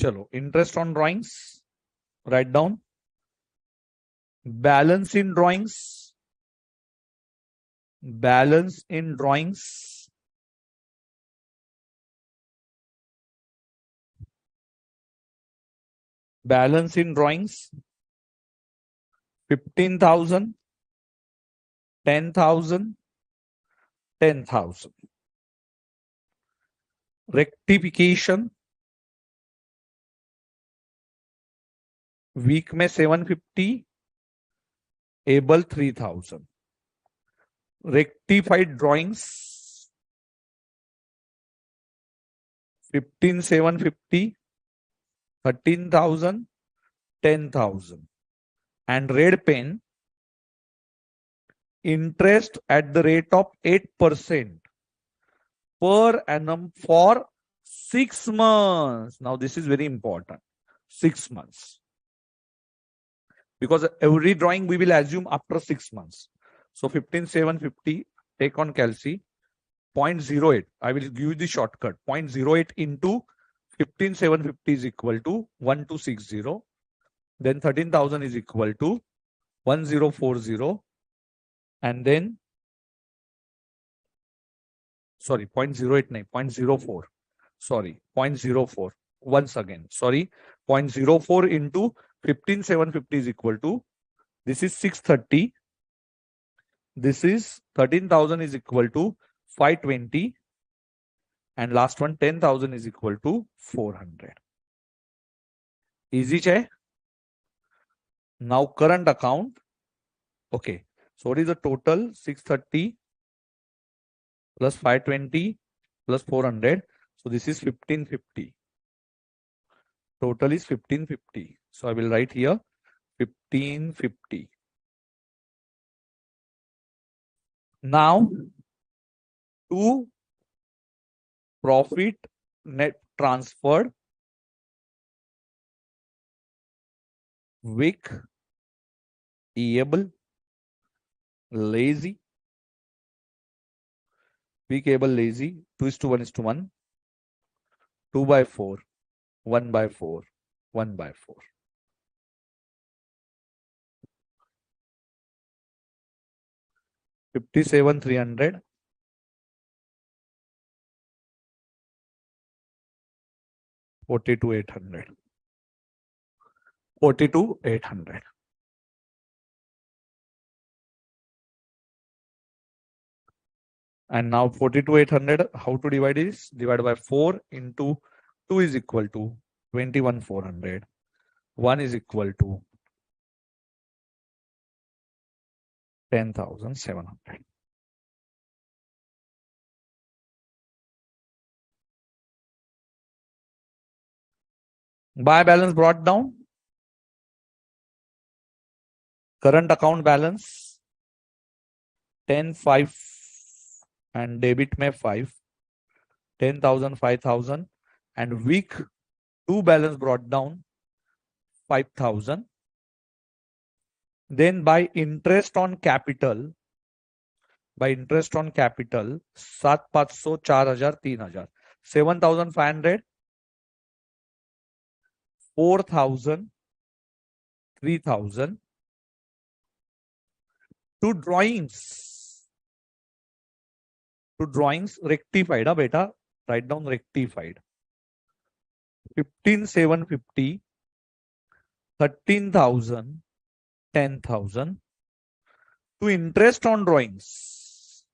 Chalo, interest on drawings, write down. Balance in drawings. Balance in drawings. Balance in drawings. 15,000. 10,000. 10,000. Rectification. Week में 750. Able 3,000. Rectified drawings. 15,750. 13,000. 10,000. And red pen. Interest at the rate of 8% per annum for 6 months. Now this is very important. 6 months. Because every drawing we will assume after 6 months. So 15,750, take on calci, 0.08. I will give you the shortcut. 0.08 into 15,750 is equal to 1260. Then 13,000 is equal to 1040. And then, sorry, 0.08, 0.04. Sorry, 0.04. Once again, sorry, 0.04 into 15,750 is equal to, this is 630. This is 13,000 is equal to 520. And last one, 10,000 is equal to 400. Easy, chai? Now current account. Okay. So what is the total? 630 plus 520 plus 400. So this is 1550. Total is 1550. So I will write here 1550. Now to profit net transferred weak, able, lazy, weak, able, lazy, 2:1:1, 2/4, 1/4, 1/4. 57,300, 42,800, 42,800. And now 42,800, how to divide this? Divide by 4 into 2 is equal to 21,400. 1 is equal to 10,700. Buy balance brought down. Current account balance 10,500 and debit में 5, 10,000, 5,000 and week 2 balance brought down 5,000. Then by interest on capital 7,500, 4,000, 3,000, 7,500, 4,000, 3,000 to drawings rectified. Beta, write down rectified. 15,750, 13,000, 10,000 to interest on drawings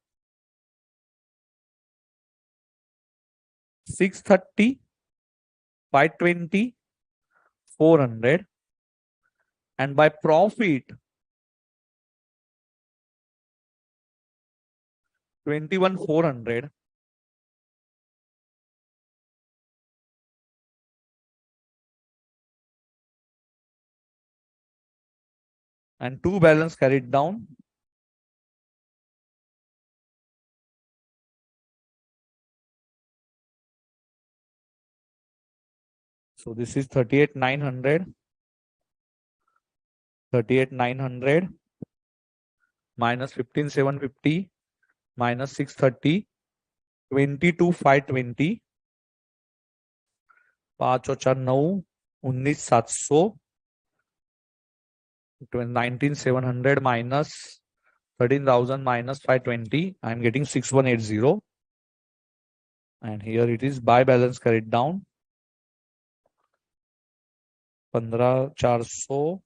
630, 520, 400 and by profit 21,400 and 2 balance carried down. So this is 38,900, 38,900 minus 15,750 minus 630, 22,520, 5 और 4 9, 19,700, 19,700 minus 13,000 minus 520. I am getting 6,180. And here it is buy balance carried down. 15,400,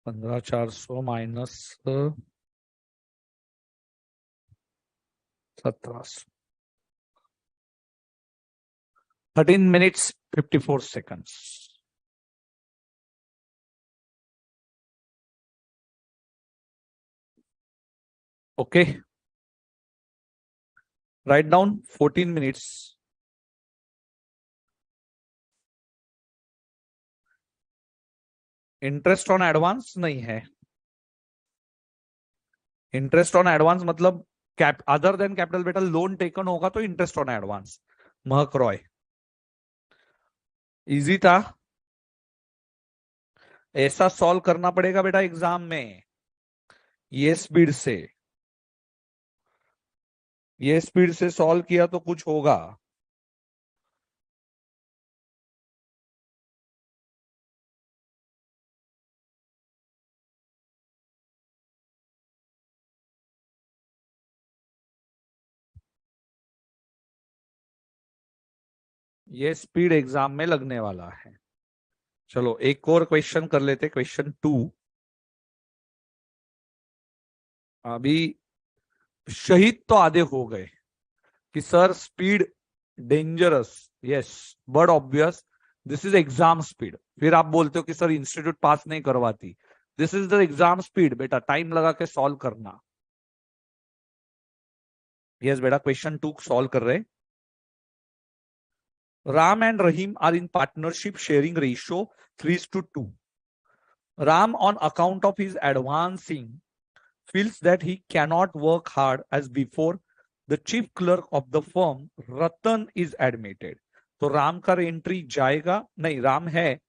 15,400 minus 17,000. 13 minutes, 54 seconds. Okay. Write down 14 minutes. Interest on advance नहीं है. Interest on advance मतलब other than capital बेटा loan taken होगा तो interest on advance. Mahak Roy. Easy था. ऐसा solve करना पड़ेगा बेटा एग्जाम में. ये स्पीड से सॉल्व किया तो कुछ होगा. ये स्पीड एग्जाम में लगने वाला है. चलो एक और क्वेश्चन कर लेते. क्वेश्चन 2. अभी शहीद तो आधे हो गए कि sir speed dangerous. Yes but obvious this is exam speed. फिर आप बोलते हो कि सर इंस्टीट्यूट पास नहीं करवाती। This is the exam speed बेटा, टाइम लगा के सॉल्व करना। यस बेटा, क्वेश्चन 2 सॉल्व कर रहे। Ram and Rahim are in partnership sharing ratio 3:2. Ram, on account of his advancing, feels that he cannot work hard as before. The chief clerk of the firm, Ratan, is admitted. तो राम का entry जाएगा नहीं, राम है,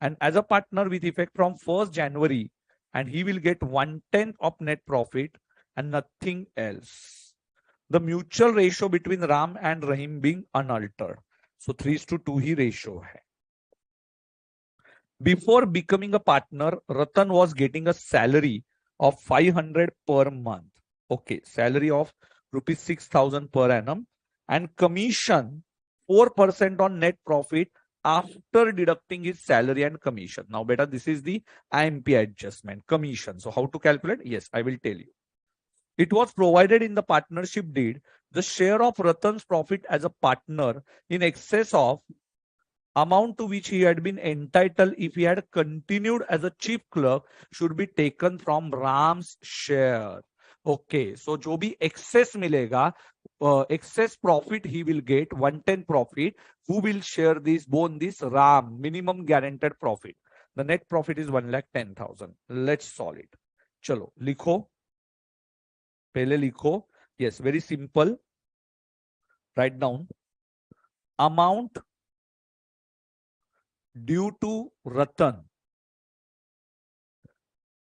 and as a partner with effect from 1st January, and he will get 1/10 of net profit and nothing else. The mutual ratio between Ram and Rahim being unaltered. So 3:2 he ratio है. Before becoming a partner, Ratan was getting a salary of 500 per month. Okay, salary of rupees 6,000 per annum and commission 4% on net profit after deducting his salary and commission. Now, beta, this is the IMP adjustment, commission. So how to calculate? Yes, I will tell you. It was provided in the partnership deed, the share of Ratan's profit as a partner in excess of amount to which he had been entitled if he had continued as a chief clerk should be taken from Ram's share. Okay, so जो भी excess मिलेगा, excess profit he will get 1/10 profit. Who will share this? Bone this Ram, minimum guaranteed profit. The net profit is 1,10,000. Let's solve it. चलो लिखो, पहले लिखो. Yes, very simple. Write down amount due to Ratan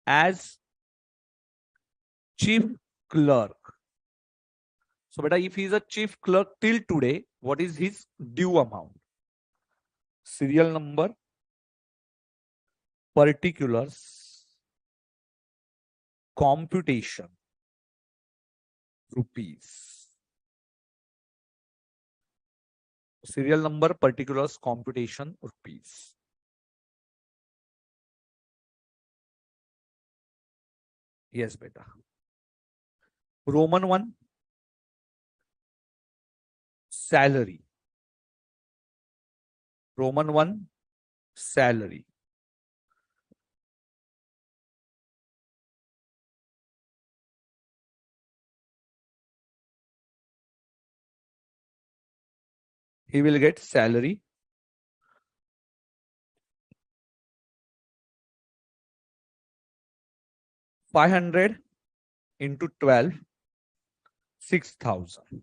as chief clerk. So beta, if he is a chief clerk till today, what is his due amount? Serial number, particulars, computation, rupees. Serial number, particulars, computation, rupees. Yes, beta. Roman 1, salary. Roman 1, salary. He will get salary. $500 into 12, 6,000.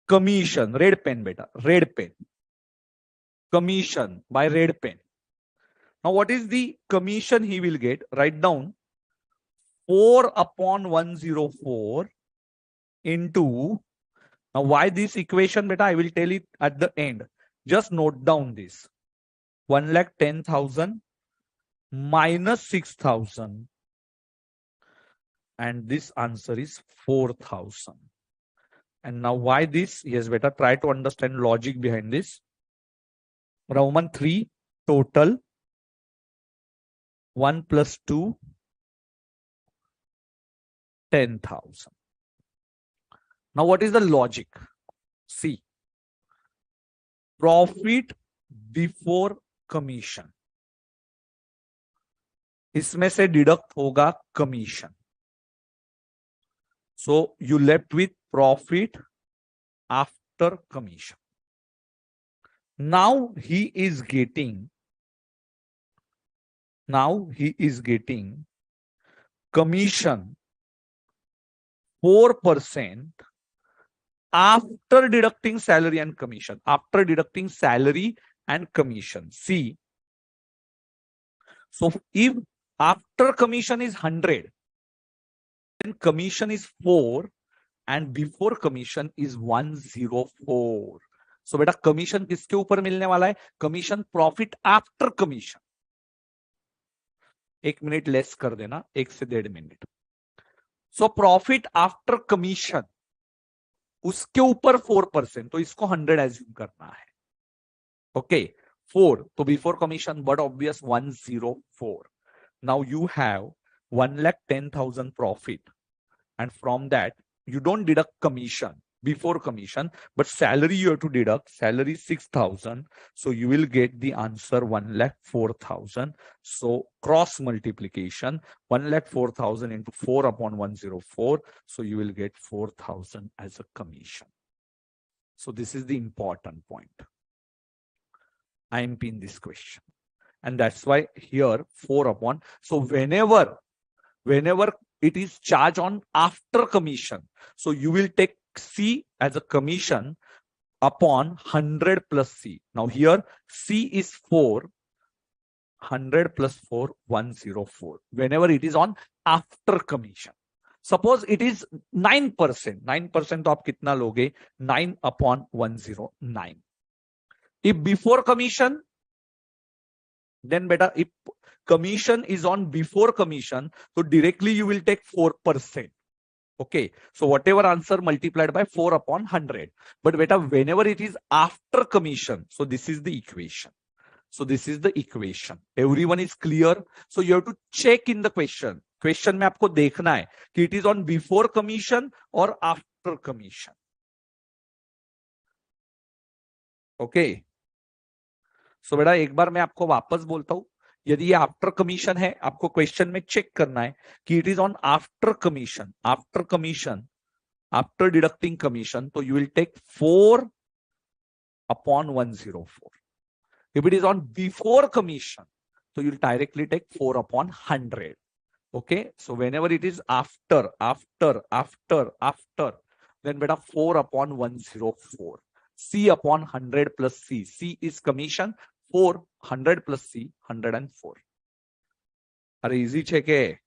Commission, red pen beta, red pen. Commission by red pen. Now what is the commission he will get? Write down 4/104 into, now why this equation beta, I will tell it at the end. Just note down this. 1,10,000 minus 6,000 and this answer is 4,000. And now why this? Yes beta, try to understand logic behind this. Roman 3 total 1 plus 2 10,000. Now what is the logic? See, profit before commission, इसमें से deduct होगा commission. So you left with profit after commission. Now he is getting commission 4% after deducting salary and commission. After deducting salary and commission. See, so if after commission is 100, then commission is 4 and before commission is 104. So बेटा commission किसके ऊपर मिलने वाला है? Commission profit after commission. 1 minute less कर देना, 1 से 1.5 minute. सो profit after commission उसके ऊपर 4%, तो इसको 100 एज्यूम करना है. ओके, 4 तो before commission, but obvious 104. Now you have 1,10,000 profit, and from that you don't deduct commission, before commission, but salary you have to deduct. Salary 6,000. So you will get the answer 1,04,000. So cross multiplication 1,04,000 into 4 upon 104. So you will get 4,000 as a commission. So this is the important point. IMP in this question. And that's why here 4 upon. So whenever it is charged on after commission, so you will take C as a commission upon 100 plus C. Now here C is 4, 100 plus 4, 104. Whenever it is on after commission. Suppose it is 9%. 9% तो आप कितना लोगे? 9 upon 109. If before commission, then beta, if commission is on before commission, so directly you will take 4%. Okay, so whatever answer multiplied by 4 upon 100. But beta, whenever it is after commission, so this is the equation. So this is the equation. Everyone is clear? So you have to check in the question. Question में आपको देखना है कि it is on before commission or after commission. Okay. So बेटा एक बार मैं आपको वापस बोलता हूं, यदि ये आफ्टर कमीशन है, आपको क्वेश्चन में चेक करना है कि it is on after commission, after deducting commission, तो you will take 4 upon 104. If it is on before commission, so you will directly take 4 upon 100. Okay, so whenever it is after, then beta 4 upon 104. C upon 100 plus C. C is commission. 4, 100 plus C, 104. अरे easy check है,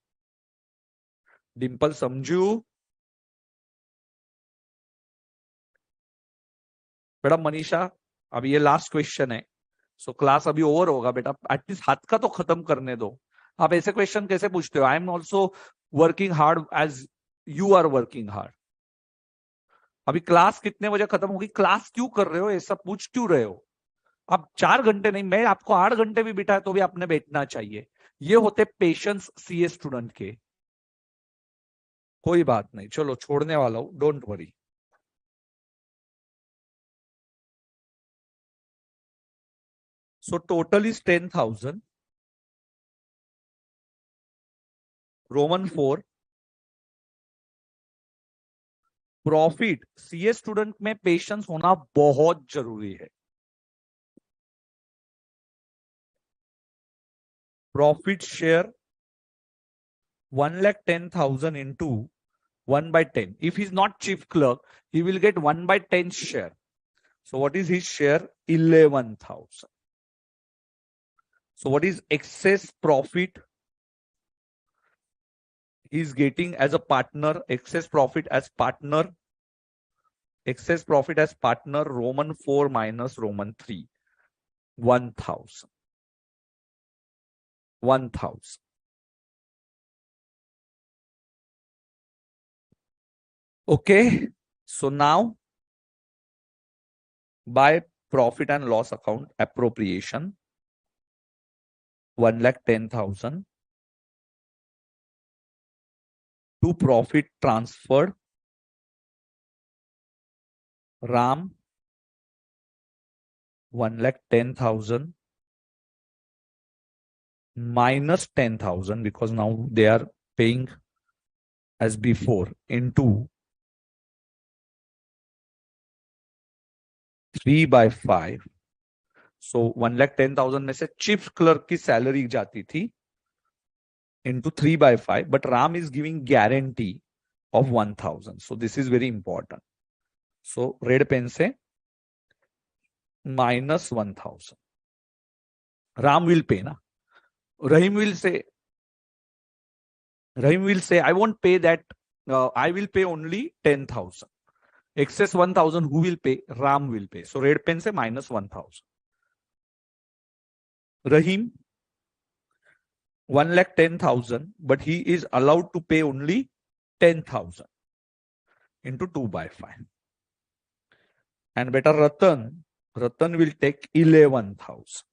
डिंपल समझू बेटा। मनीषा, अभी ये last question है, so class अभी over होगा बेटा, एटलीस्ट हाथ का तो खत्म करने दो। आप ऐसे क्वेश्चन कैसे पूछते हो? I am also working hard as you are working hard. अभी क्लास कितने बजे खत्म होगी? क्लास क्यों कर रहे हो? ऐसा पूछ क्यों रहे हो? आप 4 घंटे नहीं, मैं आपको 8 घंटे भी बिठाया तो भी आपने बैठना चाहिए। ये होते पेशेंस सीए स्टूडेंट के। कोई बात नहीं, चलो छोड़ने वाला हूं, don't worry. So total is 10,000. Roman 4 profit. CA student में पेशेंस होना बहुत जरूरी है। Profit share 1,10,000 into 1 by 10. If he's not chief clerk, he will get 1 by 10 share. So what is his share? 11,000. So what is excess profit he is getting as a partner? Excess profit as partner. Excess profit as partner, Roman 4 minus Roman 3. 1,000. 1,000. Okay, so now by profit and loss account, appropriation 1,10,000 to profit transferred, Ram 1,10,000 minus 10,000, because now they are paying as before, into 3 by 5. So 1,10,000 में से chief clerk की salary जाती थी into 3 by 5, but Ram is giving guarantee of 1,000. So this is very important. So red pen से minus 1,000. Ram will pay na. Rahim will say, I won't pay that. I will pay only 10,000. Excess 1,000, who will pay? Ram will pay. So red pen say minus 1,000. Rahim 1,10,000, but he is allowed to pay only 10,000 into 2 by 5. And better Ratan will take 11,000.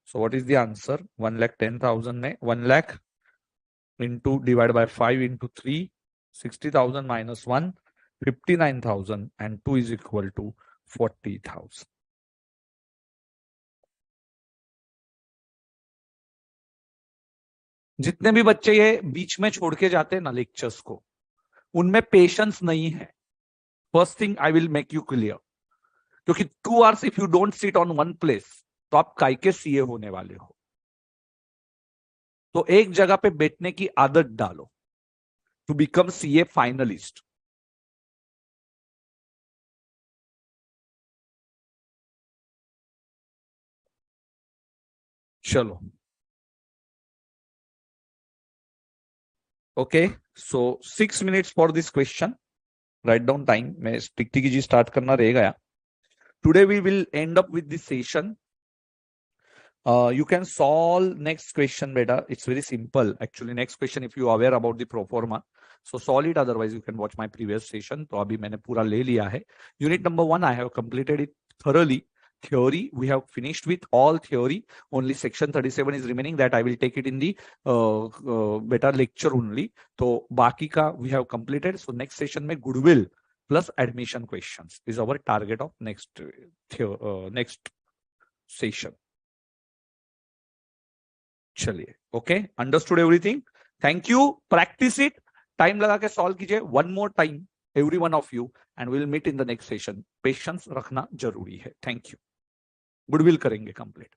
So what is the answer? 1,10,000 में 1 lakh into divided by 5 into 3, 60,000 minus 1, 59,000 and 2 is equal to 40,000. जितने भी बच्चे ये बीच में छोड़ के जाते हैं ना लेक्चर्स को, उनमें पेशेंस नहीं है. First thing I will make you clear, क्योंकि 2 hours if you don't sit on one place तो आप काय के सीए होने वाले हो. तो एक जगह पे बैठने की आदत डालो टू बिकम सीए फाइनलिस्ट. चलो, okay. So 6 minutes for this question. Write down time. मैं टिक जी स्टार्ट करना रह गया. Today we will end up with this session. You can solve next question, beta. It's very simple. Actually, next question, if you are aware about the pro forma, so solve it. Otherwise, you can watch my previous session. तो अभी मैंने पूरा ले लिया है. Unit number 1, I have completed it thoroughly. Theory, we have finished with all theory. Only section 37 is remaining. That I will take it in the beta lecture only. तो बाकी का we have completed. So next session में goodwill plus admission questions is our target of next next session. चलिए, okay. Understood everything. Thank you. Practice it. Time लगा के solve कीजिए. One more time every one of you and will meet in the next session. Patience रखना जरूरी है. Thank you. Goodwill करेंगे complete.